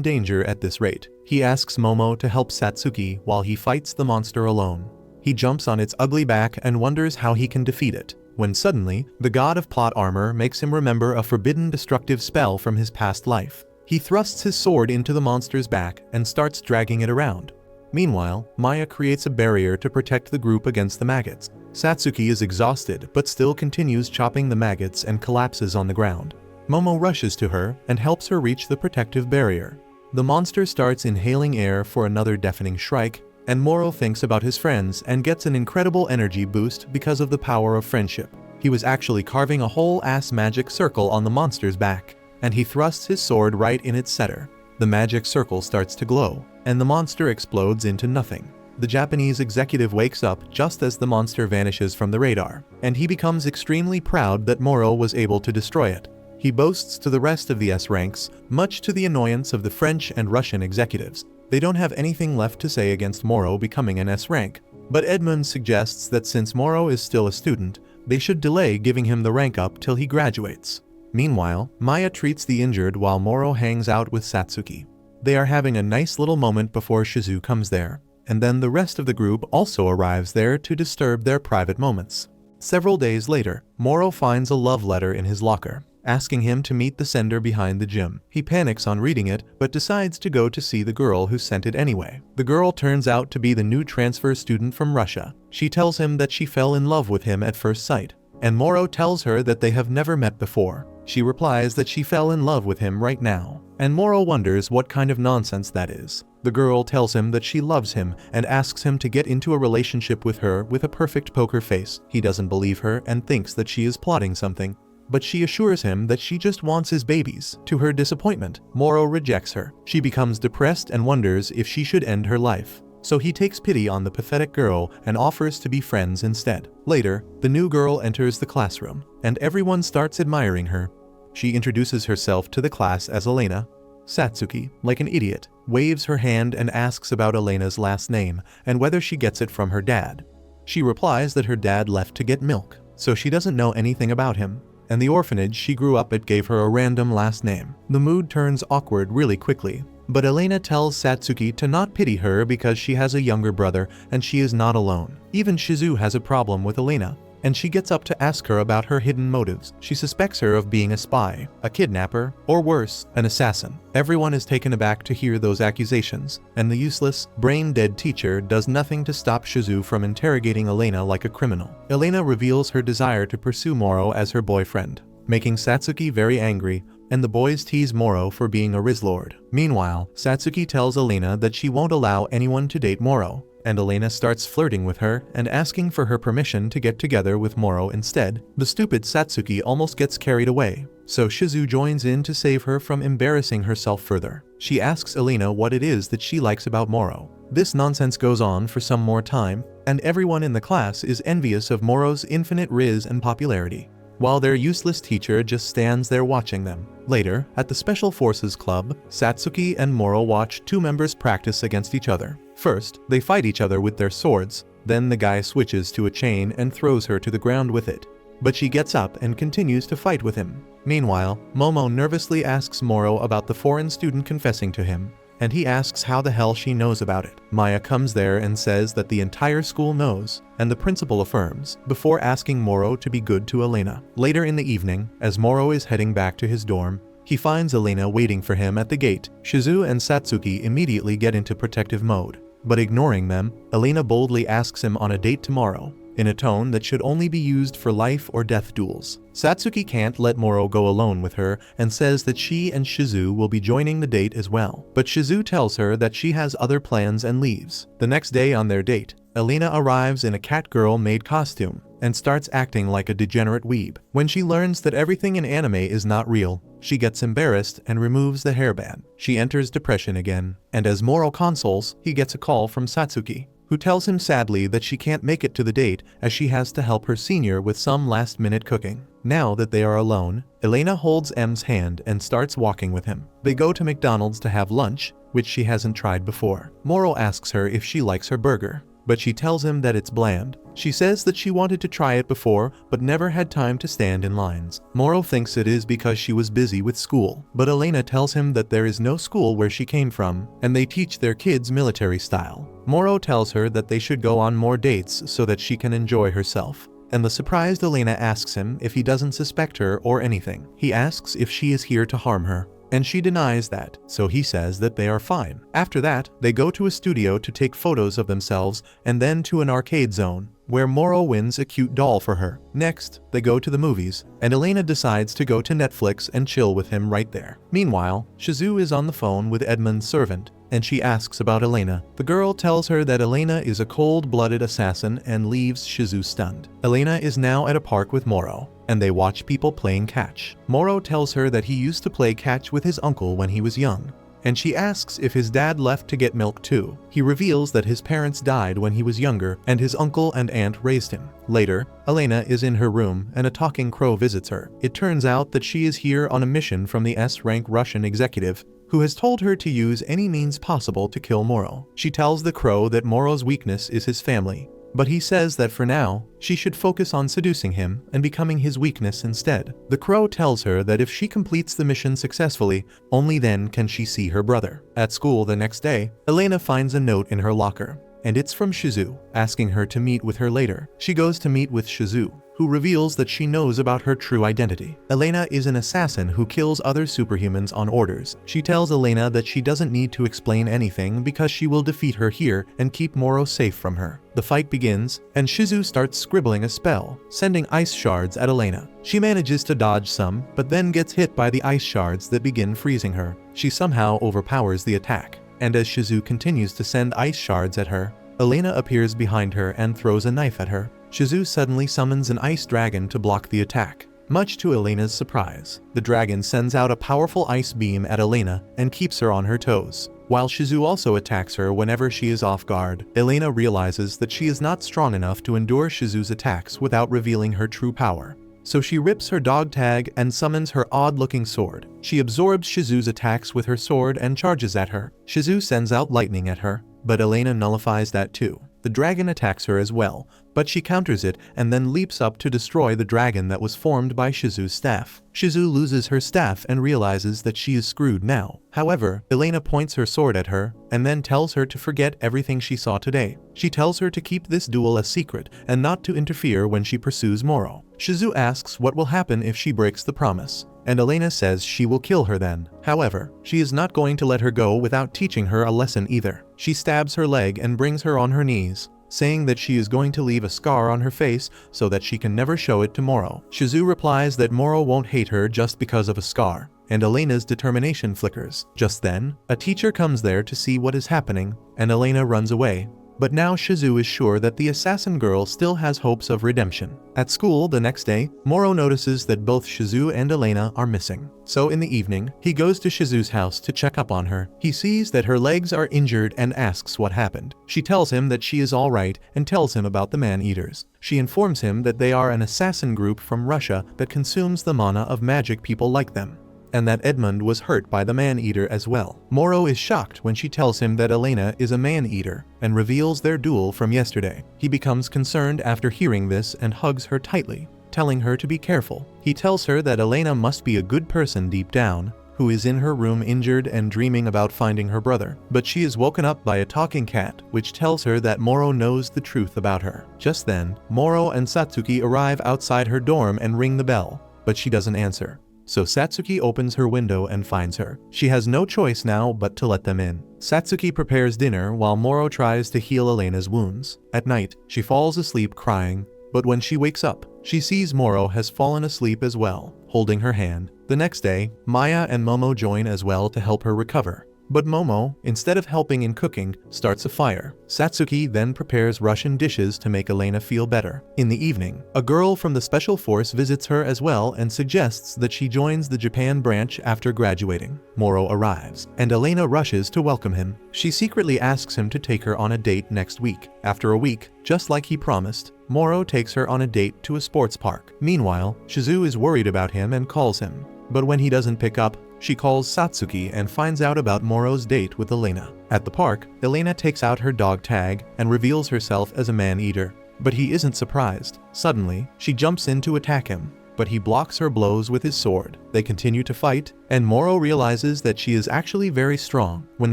danger at this rate. He asks Momo to help Satsuki while he fights the monster alone. He jumps on its ugly back and wonders how he can defeat it, when suddenly, the god of plot armor makes him remember a forbidden destructive spell from his past life. He thrusts his sword into the monster's back and starts dragging it around. Meanwhile, Maya creates a barrier to protect the group against the maggots. Satsuki is exhausted but still continues chopping the maggots and collapses on the ground. Momo rushes to her and helps her reach the protective barrier. The monster starts inhaling air for another deafening shrike, and Moro thinks about his friends and gets an incredible energy boost because of the power of friendship. He was actually carving a whole ass magic circle on the monster's back, and he thrusts his sword right in its center. The magic circle starts to glow, and the monster explodes into nothing. The Japanese executive wakes up just as the monster vanishes from the radar, and he becomes extremely proud that Moro was able to destroy it. He boasts to the rest of the S ranks, much to the annoyance of the French and Russian executives. They don't have anything left to say against Moro becoming an S rank, but Edmund suggests that since Moro is still a student, they should delay giving him the rank up till he graduates. Meanwhile, Maya treats the injured while Moro hangs out with Satsuki. They are having a nice little moment before Shizu comes there, and then the rest of the group also arrives there to disturb their private moments. Several days later, Moro finds a love letter in his locker, asking him to meet the sender behind the gym. He panics on reading it, but decides to go to see the girl who sent it anyway. The girl turns out to be the new transfer student from Russia. She tells him that she fell in love with him at first sight, and Moro tells her that they have never met before. She replies that she fell in love with him right now, and Moro wonders what kind of nonsense that is. The girl tells him that she loves him and asks him to get into a relationship with her with a perfect poker face. He doesn't believe her and thinks that she is plotting something, but she assures him that she just wants his babies. To her disappointment, Moro rejects her. She becomes depressed and wonders if she should end her life. So he takes pity on the pathetic girl and offers to be friends instead. Later, the new girl enters the classroom, and everyone starts admiring her. She introduces herself to the class as Elena. Satsuki, like an idiot, waves her hand and asks about Elena's last name and whether she gets it from her dad. She replies that her dad left to get milk, so she doesn't know anything about him, and the orphanage she grew up at gave her a random last name. The mood turns awkward really quickly, but Elena tells Satsuki to not pity her because she has a younger brother and she is not alone. Even Shizu has a problem with Elena, and she gets up to ask her about her hidden motives. She suspects her of being a spy, a kidnapper, or worse, an assassin. Everyone is taken aback to hear those accusations, and the useless, brain-dead teacher does nothing to stop Shizu from interrogating Elena like a criminal. Elena reveals her desire to pursue Moro as her boyfriend, making Satsuki very angry, and the boys tease Moro for being a Rizlord. Meanwhile, Satsuki tells Elena that she won't allow anyone to date Moro, and Elena starts flirting with her and asking for her permission to get together with Moro instead. The stupid Satsuki almost gets carried away, so Shizu joins in to save her from embarrassing herself further. She asks Elena what it is that she likes about Moro. This nonsense goes on for some more time, and everyone in the class is envious of Moro's infinite riz and popularity, while their useless teacher just stands there watching them. Later, at the Special Forces Club, Satsuki and Moro watch two members practice against each other. First, they fight each other with their swords, then the guy switches to a chain and throws her to the ground with it. But she gets up and continues to fight with him. Meanwhile, Momo nervously asks Moro about the foreign student confessing to him, and he asks how the hell she knows about it. Maya comes there and says that the entire school knows, and the principal affirms, before asking Moro to be good to Elena. Later in the evening, as Moro is heading back to his dorm, he finds Elena waiting for him at the gate. Shizu and Satsuki immediately get into protective mode, but ignoring them, Elena boldly asks him on a date tomorrow. in a tone that should only be used for life or death duels. Satsuki can't let Moro go alone with her and says that she and Shizu will be joining the date as well. But Shizu tells her that she has other plans and leaves. The next day on their date, Elena arrives in a Catgirl maid costume and starts acting like a degenerate weeb. When she learns that everything in anime is not real, she gets embarrassed and removes the hairband. She enters depression again, and as Moro consoles, he gets a call from Satsuki, who tells him sadly that she can't make it to the date as she has to help her senior with some last-minute cooking. Now that they are alone, Elena holds M's hand and starts walking with him. They go to McDonald's to have lunch, which she hasn't tried before. Moro asks her if she likes her burger, but she tells him that it's bland. She says that she wanted to try it before, but never had time to stand in lines. Moro thinks it is because she was busy with school, but Elena tells him that there is no school where she came from, and they teach their kids military style. Moro tells her that they should go on more dates so that she can enjoy herself. And the surprised Elena asks him if he doesn't suspect her or anything. He asks if she is here to harm her, and she denies that, so he says that they are fine. After that, they go to a studio to take photos of themselves and then to an arcade zone, where Moro wins a cute doll for her. Next, they go to the movies, and Elena decides to go to Netflix and chill with him right there. Meanwhile, Shizu is on the phone with Edmund's servant, and she asks about Elena. The girl tells her that Elena is a cold-blooded assassin and leaves Shizu stunned. Elena is now at a park with Moro, and they watch people playing catch. Moro tells her that he used to play catch with his uncle when he was young, and she asks if his dad left to get milk too. He reveals that his parents died when he was younger and his uncle and aunt raised him. Later, Elena is in her room and a talking crow visits her. It turns out that she is here on a mission from the S-rank Russian executive who has told her to use any means possible to kill Moro. She tells the crow that Moro's weakness is his family, but he says that for now, she should focus on seducing him and becoming his weakness instead. The crow tells her that if she completes the mission successfully, only then can she see her brother. At school the next day, Elena finds a note in her locker, and it's from Shizu, asking her to meet with her later. She goes to meet with Shizu, who reveals that she knows about her true identity. Elena is an assassin who kills other superhumans on orders. She tells Elena that she doesn't need to explain anything because she will defeat her here and keep Moro safe from her. The fight begins, and Shizu starts scribbling a spell, sending ice shards at Elena. She manages to dodge some, but then gets hit by the ice shards that begin freezing her. She somehow overpowers the attack, and as Shizu continues to send ice shards at her, Elena appears behind her and throws a knife at her. Shizu suddenly summons an ice dragon to block the attack. Much to Elena's surprise, the dragon sends out a powerful ice beam at Elena and keeps her on her toes. While Shizu also attacks her whenever she is off guard, Elena realizes that she is not strong enough to endure Shizu's attacks without revealing her true power. So she rips her dog tag and summons her odd-looking sword. She absorbs Shizu's attacks with her sword and charges at her. Shizu sends out lightning at her, but Elena nullifies that too. The dragon attacks her as well, but she counters it and then leaps up to destroy the dragon that was formed by Shizu's staff. Shizu loses her staff and realizes that she is screwed now. However, Elena points her sword at her and then tells her to forget everything she saw today. She tells her to keep this duel a secret and not to interfere when she pursues Moro. Shizu asks what will happen if she breaks the promise, and Elena says she will kill her then. However, she is not going to let her go without teaching her a lesson either. She stabs her leg and brings her on her knees, saying that she is going to leave a scar on her face so that she can never show it to Moro. Shizu replies that Moro won't hate her just because of a scar, and Elena's determination flickers. Just then, a teacher comes there to see what is happening, and Elena runs away. But now Shizu is sure that the assassin girl still has hopes of redemption. At school the next day, Moro notices that both Shizu and Elena are missing. So in the evening, he goes to Shizu's house to check up on her. He sees that her legs are injured and asks what happened. She tells him that she is alright and tells him about the man-eaters. She informs him that they are an assassin group from Russia that consumes the mana of magic people like them, and that Edmund was hurt by the man-eater as well. Moro is shocked when she tells him that Elena is a man-eater and reveals their duel from yesterday. He becomes concerned after hearing this and hugs her tightly, telling her to be careful. He tells her that Elena must be a good person deep down, who is in her room injured and dreaming about finding her brother. But she is woken up by a talking cat, which tells her that Moro knows the truth about her. Just then, Moro and Satsuki arrive outside her dorm and ring the bell, but she doesn't answer. so Satsuki opens her window and finds her. She has no choice now but to let them in. Satsuki prepares dinner while Moro tries to heal Elena's wounds. At night, she falls asleep crying, but when she wakes up, she sees Moro has fallen asleep as well, holding her hand. The next day, Maya and Momo join as well to help her recover. But Momo, instead of helping in cooking, starts a fire. Satsuki then prepares Russian dishes to make Elena feel better. In the evening, a girl from the special force visits her as well and suggests that she joins the Japan branch after graduating. Moro arrives, and Elena rushes to welcome him. She secretly asks him to take her on a date next week. After a week, just like he promised, Moro takes her on a date to a sports park. Meanwhile, Shizu is worried about him and calls him. But when he doesn't pick up, she calls Satsuki and finds out about Moro's date with Elena. At the park, Elena takes out her dog tag and reveals herself as a man-eater. But he isn't surprised. Suddenly, she jumps in to attack him, but he blocks her blows with his sword. They continue to fight, and Moro realizes that she is actually very strong. When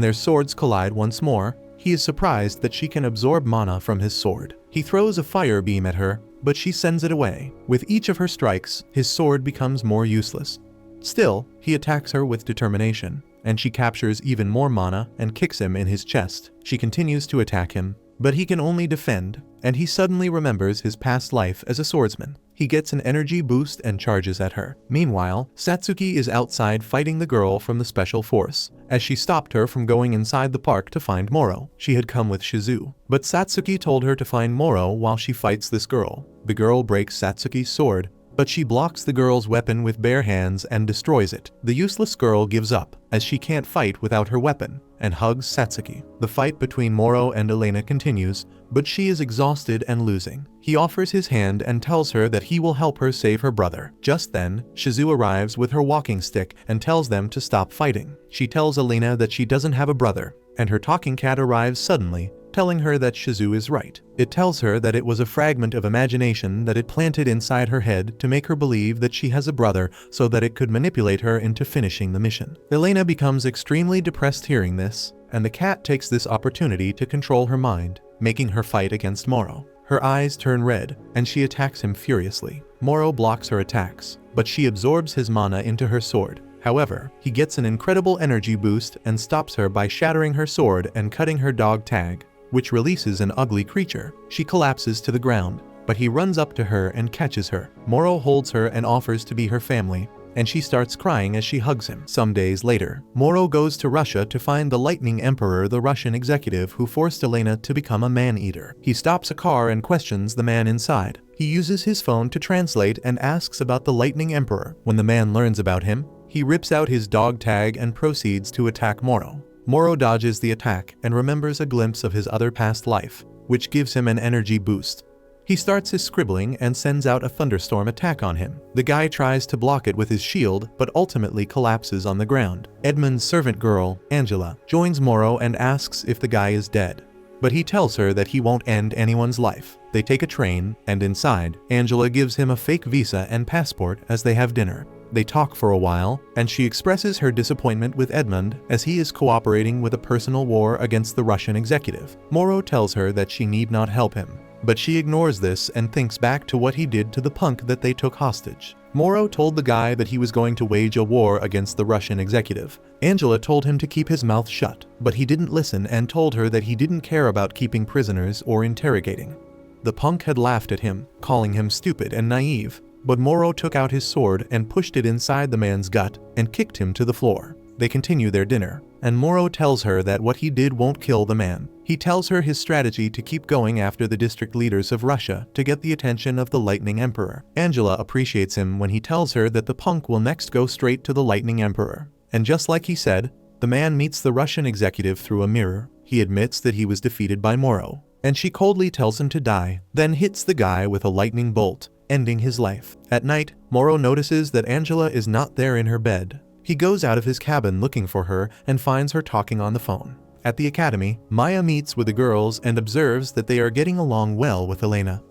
their swords collide once more, he is surprised that she can absorb mana from his sword. He throws a fire beam at her, but she sends it away. With each of her strikes, his sword becomes more useless. Still, he attacks her with determination, and she captures even more mana and kicks him in his chest. She continues to attack him, but he can only defend, and he suddenly remembers his past life as a swordsman. He gets an energy boost and charges at her. Meanwhile, Satsuki is outside fighting the girl from the special force, as she stopped her from going inside the park to find Moro. She had come with Shizu, but Satsuki told her to find Moro while she fights this girl. The girl breaks Satsuki's sword, but she blocks the girl's weapon with bare hands and destroys it. The useless girl gives up, as she can't fight without her weapon, and hugs Satsuki. The fight between Moro and Elena continues, but she is exhausted and losing. He offers his hand and tells her that he will help her save her brother. Just then, Shizu arrives with her walking stick and tells them to stop fighting. She tells Elena that she doesn't have a brother, and her talking cat arrives suddenly, telling her that Shizu is right. It tells her that it was a fragment of imagination that it planted inside her head to make her believe that she has a brother so that it could manipulate her into finishing the mission. Elena becomes extremely depressed hearing this, and the cat takes this opportunity to control her mind, making her fight against Moro. Her eyes turn red, and she attacks him furiously. Moro blocks her attacks, but she absorbs his mana into her sword. However, he gets an incredible energy boost and stops her by shattering her sword and cutting her dog tag, which releases an ugly creature. She collapses to the ground, but he runs up to her and catches her. Moro holds her and offers to be her family, and she starts crying as she hugs him. Some days later, Moro goes to Russia to find the Lightning Emperor, the Russian executive who forced Elena to become a man-eater. He stops a car and questions the man inside. He uses his phone to translate and asks about the Lightning Emperor. When the man learns about him, he rips out his dog tag and proceeds to attack Moro. Moro dodges the attack and remembers a glimpse of his other past life, which gives him an energy boost. He starts his scribbling and sends out a thunderstorm attack on him. The guy tries to block it with his shield, but ultimately collapses on the ground. Edmund's servant girl, Angela, joins Moro and asks if the guy is dead, but he tells her that he won't end anyone's life. They take a train, and inside, Angela gives him a fake visa and passport as they have dinner. They talk for a while, and she expresses her disappointment with Edmund as he is cooperating with a personal war against the Russian executive. Moro tells her that she need not help him, but she ignores this and thinks back to what he did to the punk that they took hostage. Moro told the guy that he was going to wage a war against the Russian executive. Angela told him to keep his mouth shut, but he didn't listen and told her that he didn't care about keeping prisoners or interrogating. The punk had laughed at him, calling him stupid and naive, but Moro took out his sword and pushed it inside the man's gut and kicked him to the floor. They continue their dinner, and Moro tells her that what he did won't kill the man. He tells her his strategy to keep going after the district leaders of Russia to get the attention of the Lightning Emperor. Angela appreciates him when he tells her that the punk will next go straight to the Lightning Emperor. And just like he said, the man meets the Russian executive through a mirror. He admits that he was defeated by Moro, and she coldly tells him to die, then hits the guy with a lightning bolt, ending his life. At night, Moro notices that Angela is not there in her bed. He goes out of his cabin looking for her and finds her talking on the phone. At the academy, Maya meets with the girls and observes that they are getting along well with Elena.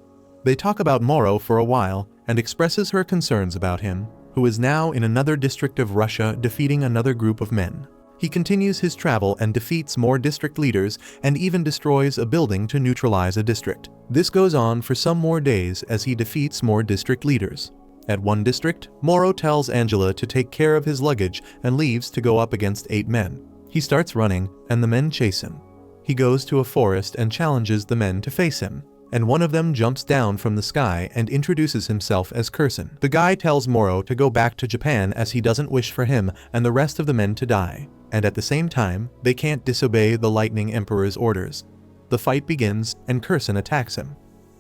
They talk about Moro for a while and expresses her concerns about him, who is now in another district of Russia defeating another group of men. He continues his travel and defeats more district leaders and even destroys a building to neutralize a district. This goes on for some more days as he defeats more district leaders. At one district, Morrow tells Angela to take care of his luggage and leaves to go up against 8 men. He starts running, and the men chase him. He goes to a forest and challenges the men to face him, and one of them jumps down from the sky and introduces himself as Curson. The guy tells Morrow to go back to Japan as he doesn't wish for him and the rest of the men to die, and at the same time, they can't disobey the Lightning Emperor's orders. The fight begins, and Curson attacks him.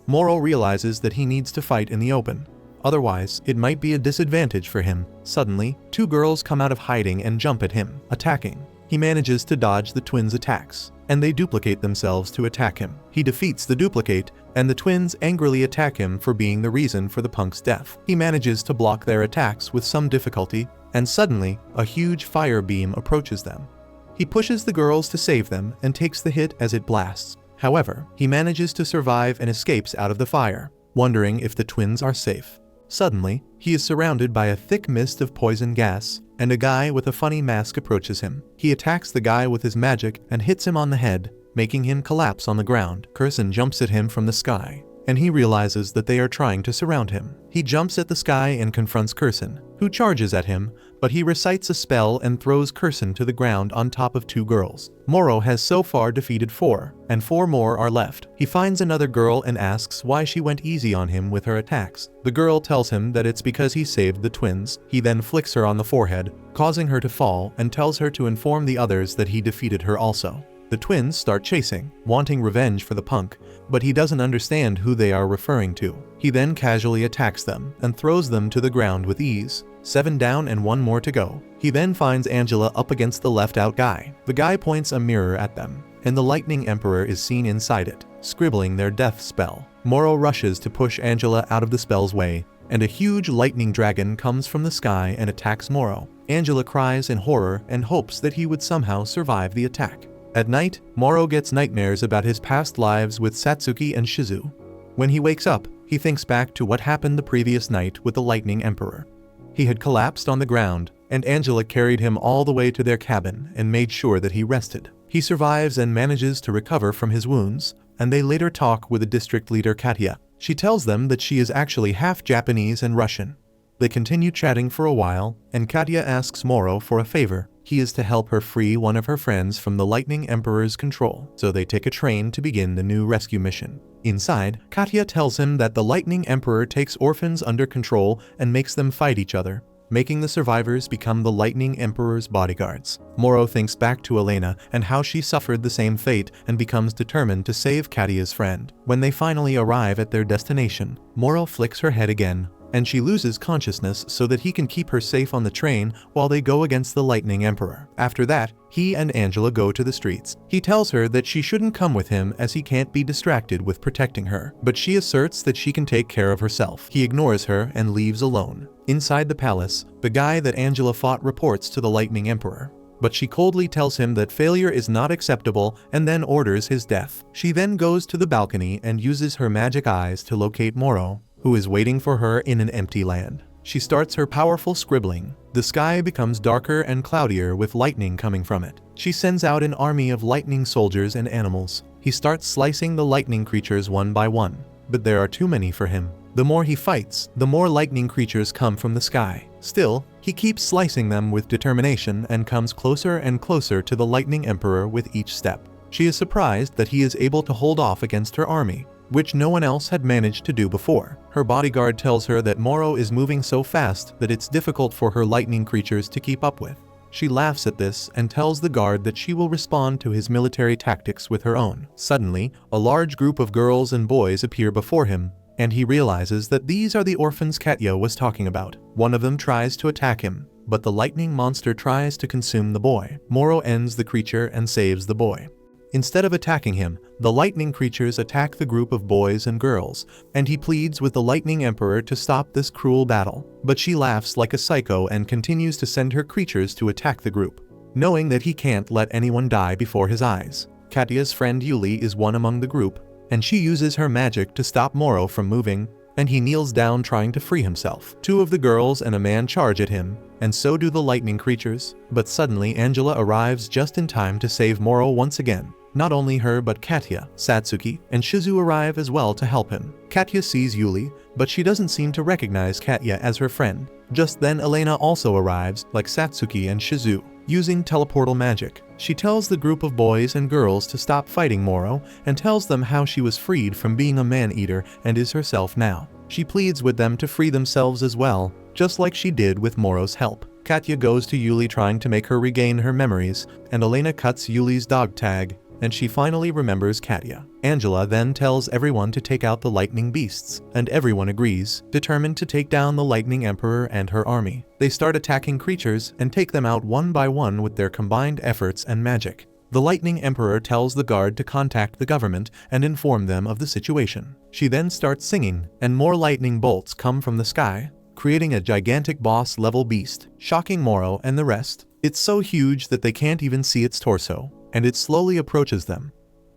Morrow realizes that he needs to fight in the open. Otherwise, it might be a disadvantage for him. Suddenly, 2 girls come out of hiding and jump at him, attacking. He manages to dodge the twins' attacks, and they duplicate themselves to attack him. He defeats the duplicate, and the twins angrily attack him for being the reason for the punk's death. He manages to block their attacks with some difficulty, and suddenly, a huge fire beam approaches them. He pushes the girls to save them and takes the hit as it blasts. However, he manages to survive and escapes out of the fire, wondering if the twins are safe. Suddenly, he is surrounded by a thick mist of poison gas, and a guy with a funny mask approaches him. He attacks the guy with his magic and hits him on the head, making him collapse on the ground. Curson jumps at him from the sky, and he realizes that they are trying to surround him. He jumps at the sky and confronts Curson, who charges at him, but he recites a spell and throws Curson to the ground on top of 2 girls. Morrow has so far defeated 4, and 4 more are left. He finds another girl and asks why she went easy on him with her attacks. The girl tells him that it's because he saved the twins. He then flicks her on the forehead, causing her to fall, and tells her to inform the others that he defeated her also. The twins start chasing, wanting revenge for the punk, but he doesn't understand who they are referring to. He then casually attacks them and throws them to the ground with ease. 7 down and 1 more to go. He then finds Angela up against the left-out guy. The guy points a mirror at them, and the Lightning Emperor is seen inside it, scribbling their death spell. Morrow rushes to push Angela out of the spell's way, and a huge lightning dragon comes from the sky and attacks Morrow. Angela cries in horror and hopes that he would somehow survive the attack. At night, Morrow gets nightmares about his past lives with Satsuki and Shizu. When he wakes up, he thinks back to what happened the previous night with the Lightning Emperor. He had collapsed on the ground, and Angela carried him all the way to their cabin and made sure that he rested. He survives and manages to recover from his wounds, and they later talk with the district leader Katya. She tells them that she is actually half Japanese and Russian. They continue chatting for a while, and Katya asks Morrow for a favor. He is to help her free one of her friends from the Lightning Emperor's control, so they take a train to begin the new rescue mission. Inside, Katya tells him that the Lightning Emperor takes orphans under control and makes them fight each other, making the survivors become the Lightning Emperor's bodyguards. Morrow thinks back to Elena and how she suffered the same fate and becomes determined to save Katya's friend. When they finally arrive at their destination, Morrow flicks her head again, and she loses consciousness so that he can keep her safe on the train while they go against the Lightning Emperor. After that, he and Angela go to the streets. He tells her that she shouldn't come with him as he can't be distracted with protecting her, but she asserts that she can take care of herself. He ignores her and leaves alone. Inside the palace, the guy that Angela fought reports to the Lightning Emperor, but she coldly tells him that failure is not acceptable and then orders his death. She then goes to the balcony and uses her magic eyes to locate Morrow, who is waiting for her in an empty land. She starts her powerful scribbling. The sky becomes darker and cloudier with lightning coming from it. She sends out an army of lightning soldiers and animals. He starts slicing the lightning creatures one by one, but there are too many for him. The more he fights, the more lightning creatures come from the sky. Still, he keeps slicing them with determination and comes closer and closer to the Lightning Emperor with each step. She is surprised that he is able to hold off against her army, which no one else had managed to do before. Her bodyguard tells her that Morrow is moving so fast that it's difficult for her lightning creatures to keep up with. She laughs at this and tells the guard that she will respond to his military tactics with her own. Suddenly, a large group of girls and boys appear before him, and he realizes that these are the orphans Katya was talking about. One of them tries to attack him, but the lightning monster tries to consume the boy. Morrow ends the creature and saves the boy. Instead of attacking him, the lightning creatures attack the group of boys and girls, and he pleads with the Lightning Emperor to stop this cruel battle. But she laughs like a psycho and continues to send her creatures to attack the group, knowing that he can't let anyone die before his eyes. Katya's friend Yuli is one among the group, and she uses her magic to stop Morrow from moving, and he kneels down trying to free himself. 2 of the girls and a man charge at him, and so do the lightning creatures, but suddenly Angela arrives just in time to save Morrow once again. Not only her but Katya, Satsuki, and Shizu arrive as well to help him. Katya sees Yuli, but she doesn't seem to recognize Katya as her friend. Just then Elena also arrives, like Satsuki and Shizu, using teleportal magic. She tells the group of boys and girls to stop fighting Morrow and tells them how she was freed from being a man-eater and is herself now. She pleads with them to free themselves as well, just like she did with Morrow's help. Katya goes to Yuli trying to make her regain her memories, and Elena cuts Yuli's dog tag, and she finally remembers Katya. Angela then tells everyone to take out the lightning beasts, and everyone agrees, determined to take down the Lightning Emperor and her army. They start attacking creatures and take them out one by one with their combined efforts and magic. The Lightning Emperor tells the guard to contact the government and inform them of the situation. She then starts singing, and more lightning bolts come from the sky, creating a gigantic boss-level beast, shocking Morrow and the rest. It's so huge that they can't even see its torso, and it slowly approaches them.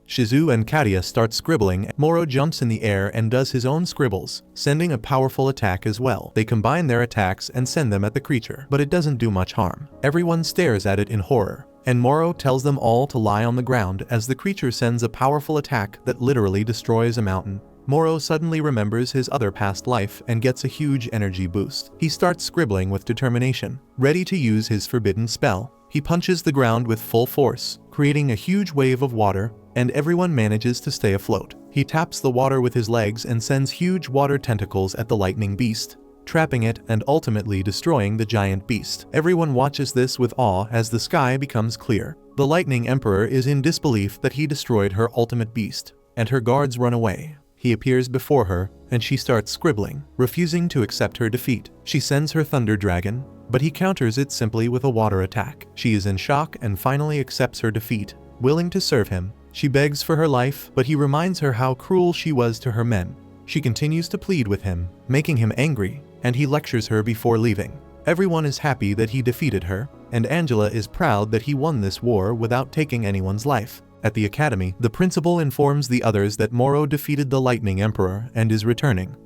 Shizu and Katya start scribbling. Moro jumps in the air and does his own scribbles, sending a powerful attack as well. They combine their attacks and send them at the creature, but it doesn't do much harm. Everyone stares at it in horror, and Moro tells them all to lie on the ground as the creature sends a powerful attack that literally destroys a mountain. Moro suddenly remembers his other past life and gets a huge energy boost. He starts scribbling with determination, ready to use his forbidden spell. He punches the ground with full force, creating a huge wave of water, and everyone manages to stay afloat. He taps the water with his legs and sends huge water tentacles at the lightning beast, trapping it and ultimately destroying the giant beast. Everyone watches this with awe as the sky becomes clear. The Lightning Emperor is in disbelief that he destroyed her ultimate beast, and her guards run away. He appears before her, and she starts scribbling, refusing to accept her defeat. She sends her Thunder Dragon, but he counters it simply with a water attack. She is in shock and finally accepts her defeat. Willing to serve him, she begs for her life, but he reminds her how cruel she was to her men. She continues to plead with him, making him angry, and he lectures her before leaving. Everyone is happy that he defeated her, and Angela is proud that he won this war without taking anyone's life. At the academy, the principal informs the others that Moro defeated the Lightning Emperor and is returning.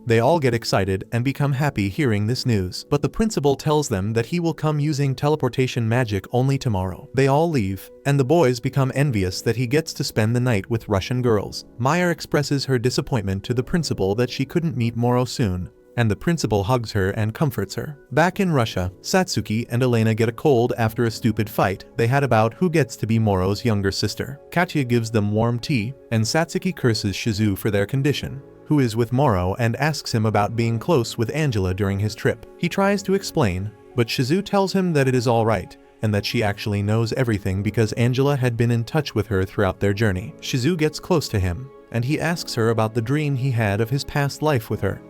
They all get excited and become happy hearing this news, but the principal tells them that he will come using teleportation magic only tomorrow. They all leave, and the boys become envious that he gets to spend the night with Russian girls. Maya expresses her disappointment to the principal that she couldn't meet Moro soon, and the principal hugs her and comforts her. Back in Russia, Satsuki and Elena get a cold after a stupid fight they had about who gets to be Moro's younger sister. Katya gives them warm tea, and Satsuki curses Shizu for their condition, who is with Morrow, and asks him about being close with Angela during his trip. He tries to explain, but Shizu tells him that it is alright, and that she actually knows everything because Angela had been in touch with her throughout their journey. Shizu gets close to him, and he asks her about the dream he had of his past life with her.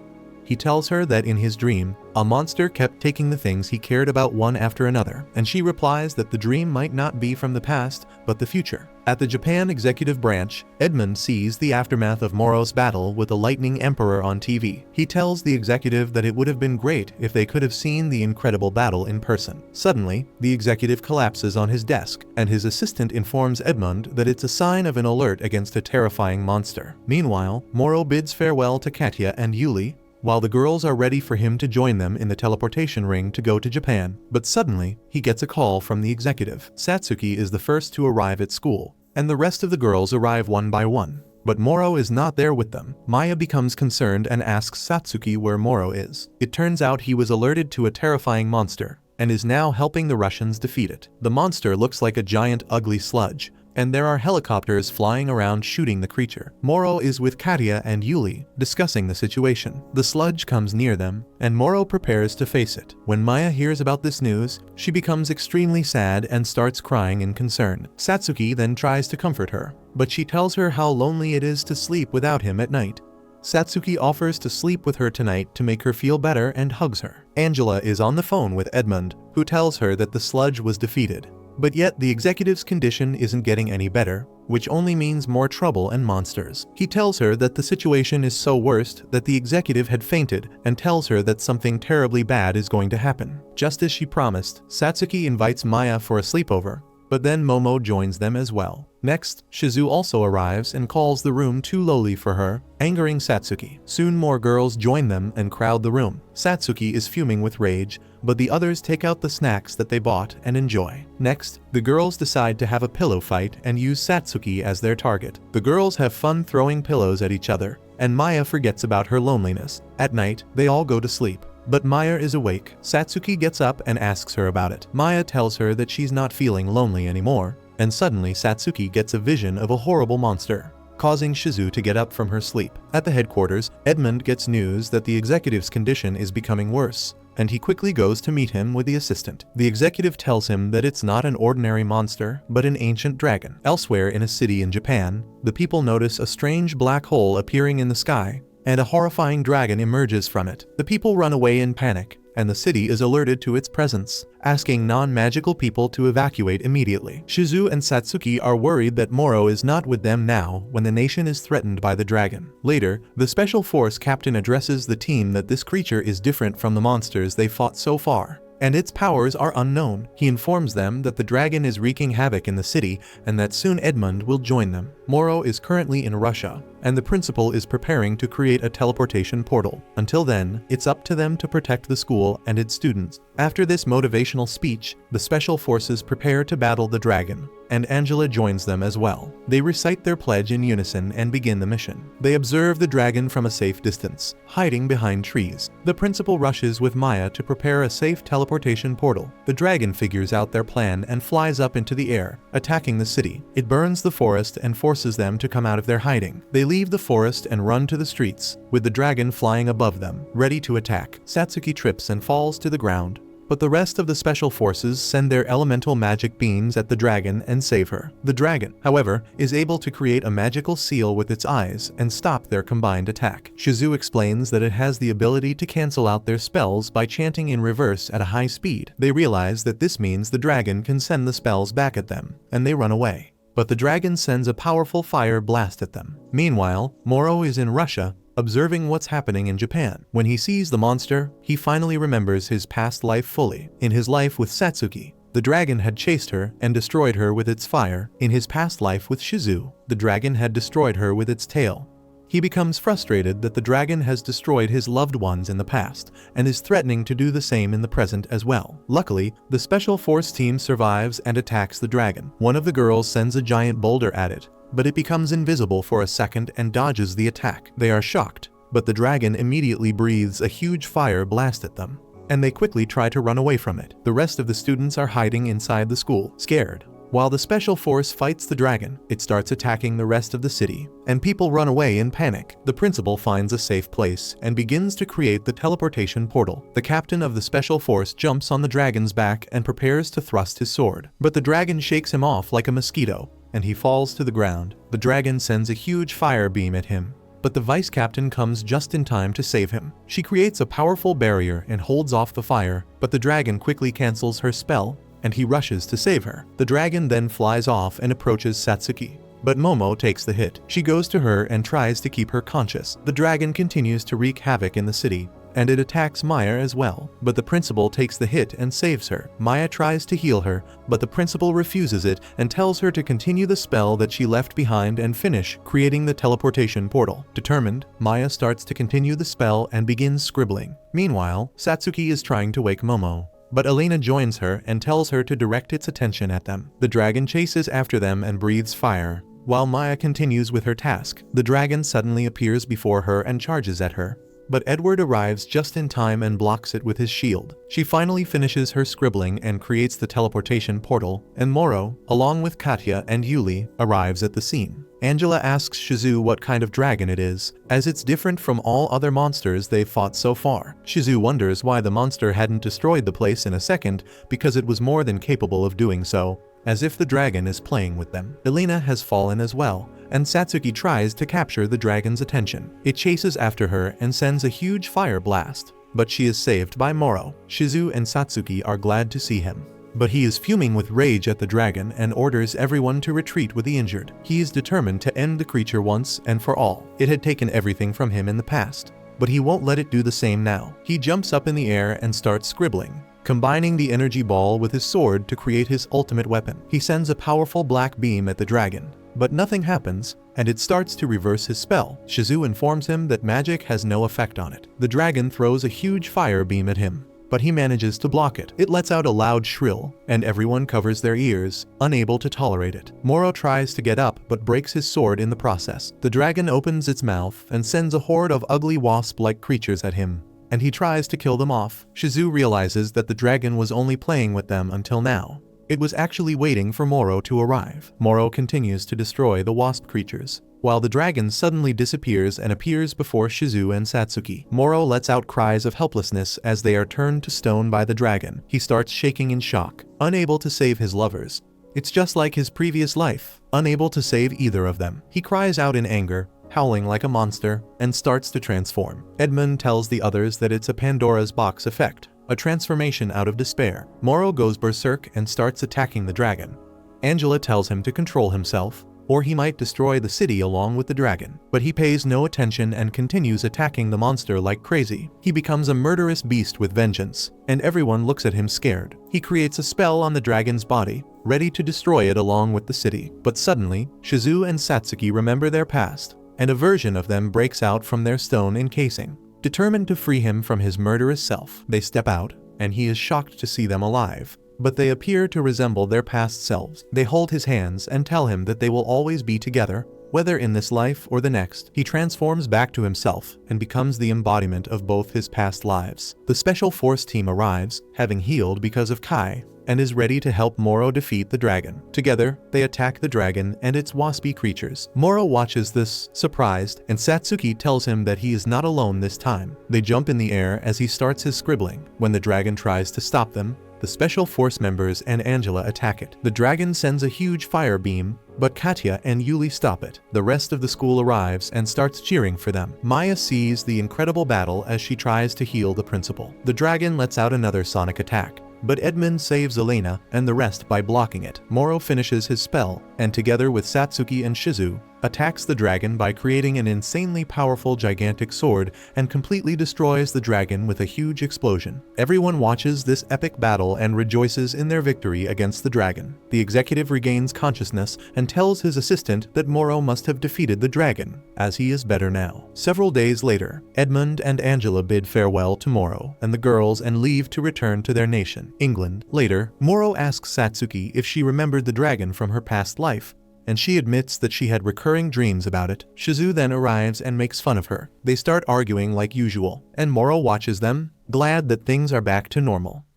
He tells her that in his dream, a monster kept taking the things he cared about one after another, and she replies that the dream might not be from the past, but the future. At the Japan Executive Branch, Edmund sees the aftermath of Morrow's battle with the Lightning Emperor on TV. He tells the executive that it would have been great if they could have seen the incredible battle in person. Suddenly, the executive collapses on his desk, and his assistant informs Edmund that it's a sign of an alert against a terrifying monster. Meanwhile, Morrow bids farewell to Katya and Yuli, while the girls are ready for him to join them in the teleportation ring to go to Japan. But suddenly, he gets a call from the executive. Satsuki is the first to arrive at school, and the rest of the girls arrive one by one. But Morrow is not there with them. Maya becomes concerned and asks Satsuki where Morrow is. It turns out he was alerted to a terrifying monster, and is now helping the Russians defeat it. The monster looks like a giant ugly sludge, and there are helicopters flying around shooting the creature. Morrow is with Katya and Yuli, discussing the situation. The sludge comes near them, and Morrow prepares to face it. When Maya hears about this news, she becomes extremely sad and starts crying in concern. Satsuki then tries to comfort her, but she tells her how lonely it is to sleep without him at night. Satsuki offers to sleep with her tonight to make her feel better and hugs her. Angela is on the phone with Edmund, who tells her that the sludge was defeated. But yet the executive's condition isn't getting any better, which only means more trouble and monsters. He tells her that the situation is so worst that the executive had fainted, and tells her that something terribly bad is going to happen. Just as she promised, Satsuki invites Maya for a sleepover, but then Momo joins them as well. Next, Shizu also arrives and calls the room too lowly for her, angering Satsuki. Soon more girls join them and crowd the room. Satsuki is fuming with rage, but the others take out the snacks that they bought and enjoy. Next, the girls decide to have a pillow fight and use Satsuki as their target. The girls have fun throwing pillows at each other, and Maya forgets about her loneliness. At night, they all go to sleep. But Maya is awake. Satsuki gets up and asks her about it. Maya tells her that she's not feeling lonely anymore, and suddenly Satsuki gets a vision of a horrible monster, causing Shizu to get up from her sleep. At the headquarters, Edmund gets news that the executive's condition is becoming worse, and he quickly goes to meet him with the assistant. The executive tells him that it's not an ordinary monster, but an ancient dragon. Elsewhere in a city in Japan, the people notice a strange black hole appearing in the sky, and a horrifying dragon emerges from it. The people run away in panic, and the city is alerted to its presence, asking non-magical people to evacuate immediately. Shizu and Satsuki are worried that Moro is not with them now when the nation is threatened by the dragon. Later, the special force captain addresses the team that this creature is different from the monsters they fought so far, and its powers are unknown. He informs them that the dragon is wreaking havoc in the city and that soon Edmund will join them. Morrow is currently in Russia, and the principal is preparing to create a teleportation portal. Until then, it's up to them to protect the school and its students. After this motivational speech, the special forces prepare to battle the dragon, and Angela joins them as well. They recite their pledge in unison and begin the mission. They observe the dragon from a safe distance, hiding behind trees. The principal rushes with Maya to prepare a safe teleportation portal. The dragon figures out their plan and flies up into the air, attacking the city. It burns the forest and forces them to come out of their hiding. They leave the forest and run to the streets, with the dragon flying above them, ready to attack. Satsuki trips and falls to the ground, but the rest of the special forces send their elemental magic beams at the dragon and save her. The dragon, however, is able to create a magical seal with its eyes and stop their combined attack. Shizu explains that it has the ability to cancel out their spells by chanting in reverse at a high speed. They realize that this means the dragon can send the spells back at them, and they run away. But the dragon sends a powerful fire blast at them. Meanwhile, Moro is in Russia, observing what's happening in Japan. When he sees the monster, he finally remembers his past life fully. In his life with Satsuki, the dragon had chased her and destroyed her with its fire. In his past life with Shizu, the dragon had destroyed her with its tail. He becomes frustrated that the dragon has destroyed his loved ones in the past and is threatening to do the same in the present as well. Luckily, the special force team survives and attacks the dragon. One of the girls sends a giant boulder at it, but it becomes invisible for a second and dodges the attack. They are shocked, but the dragon immediately breathes a huge fire blast at them, and they quickly try to run away from it. The rest of the students are hiding inside the school, scared. While the special force fights the dragon, it starts attacking the rest of the city, and people run away in panic. The principal finds a safe place and begins to create the teleportation portal. The captain of the special force jumps on the dragon's back and prepares to thrust his sword, but the dragon shakes him off like a mosquito, and he falls to the ground. The dragon sends a huge fire beam at him, but the vice captain comes just in time to save him. She creates a powerful barrier and holds off the fire, but the dragon quickly cancels her spell, and he rushes to save her. The dragon then flies off and approaches Satsuki, but Momo takes the hit. She goes to her and tries to keep her conscious. The dragon continues to wreak havoc in the city, and it attacks Maya as well, but the principal takes the hit and saves her. Maya tries to heal her, but the principal refuses it and tells her to continue the spell that she left behind and finish creating the teleportation portal. Determined, Maya starts to continue the spell and begins scribbling. Meanwhile, Satsuki is trying to wake Momo, but Elena joins her and tells her to direct its attention at them. The dragon chases after them and breathes fire. While Maya continues with her task, the dragon suddenly appears before her and charges at her, but Edward arrives just in time and blocks it with his shield. She finally finishes her scribbling and creates the teleportation portal, and Moro, along with Katya and Yuli, arrives at the scene. Angela asks Shizu what kind of dragon it is, as it's different from all other monsters they've fought so far. Shizu wonders why the monster hadn't destroyed the place in a second, because it was more than capable of doing so, as if the dragon is playing with them. Elena has fallen as well, and Satsuki tries to capture the dragon's attention. It chases after her and sends a huge fire blast, but she is saved by Moro. Shizu and Satsuki are glad to see him, but he is fuming with rage at the dragon and orders everyone to retreat with the injured. He is determined to end the creature once and for all. It had taken everything from him in the past, but he won't let it do the same now. He jumps up in the air and starts scribbling, combining the energy ball with his sword to create his ultimate weapon. He sends a powerful black beam at the dragon, but nothing happens, and it starts to reverse his spell. Shizu informs him that magic has no effect on it. The dragon throws a huge fire beam at him, but he manages to block it. It lets out a loud shrill, and everyone covers their ears, unable to tolerate it. Moro tries to get up but breaks his sword in the process. The dragon opens its mouth and sends a horde of ugly wasp-like creatures at him, and he tries to kill them off. Shizu realizes that the dragon was only playing with them until now. It was actually waiting for Moro to arrive. Moro continues to destroy the wasp creatures, while the dragon suddenly disappears and appears before Shizu and Satsuki. Moro lets out cries of helplessness as they are turned to stone by the dragon. He starts shaking in shock, unable to save his lovers. It's just like his previous life, unable to save either of them. He cries out in anger, howling like a monster, and starts to transform. Edmund tells the others that it's a Pandora's box effect, a transformation out of despair. Moro goes berserk and starts attacking the dragon. Angela tells him to control himself, or he might destroy the city along with the dragon. But he pays no attention and continues attacking the monster like crazy. He becomes a murderous beast with vengeance, and everyone looks at him scared. He creates a spell on the dragon's body, ready to destroy it along with the city. But suddenly, Shizu and Satsuki remember their past, and a version of them breaks out from their stone encasing. Determined to free him from his murderous self, they step out, and he is shocked to see them alive. But they appear to resemble their past selves. They hold his hands and tell him that they will always be together, whether in this life or the next. He transforms back to himself and becomes the embodiment of both his past lives. The special force team arrives, having healed because of Kai, and is ready to help Moro defeat the dragon. Together, they attack the dragon and its waspy creatures. Moro watches this, surprised, and Satsuki tells him that he is not alone this time. They jump in the air as he starts his scribbling. When the dragon tries to stop them, the special force members and Angela attack it. The dragon sends a huge fire beam, but Katya and Yuli stop it. The rest of the school arrives and starts cheering for them. Maya sees the incredible battle as she tries to heal the principal. The dragon lets out another sonic attack, but Edmund saves Elena and the rest by blocking it. Moro finishes his spell, and together with Satsuki and Shizu, attacks the dragon by creating an insanely powerful gigantic sword and completely destroys the dragon with a huge explosion. Everyone watches this epic battle and rejoices in their victory against the dragon. The executive regains consciousness and tells his assistant that Moro must have defeated the dragon, as he is better now. Several days later, Edmund and Angela bid farewell to Moro and the girls and leave to return to their nation, England. Later, Moro asks Satsuki if she remembered the dragon from her past life, and she admits that she had recurring dreams about it. Shizu then arrives and makes fun of her. They start arguing like usual, and Moro watches them, glad that things are back to normal.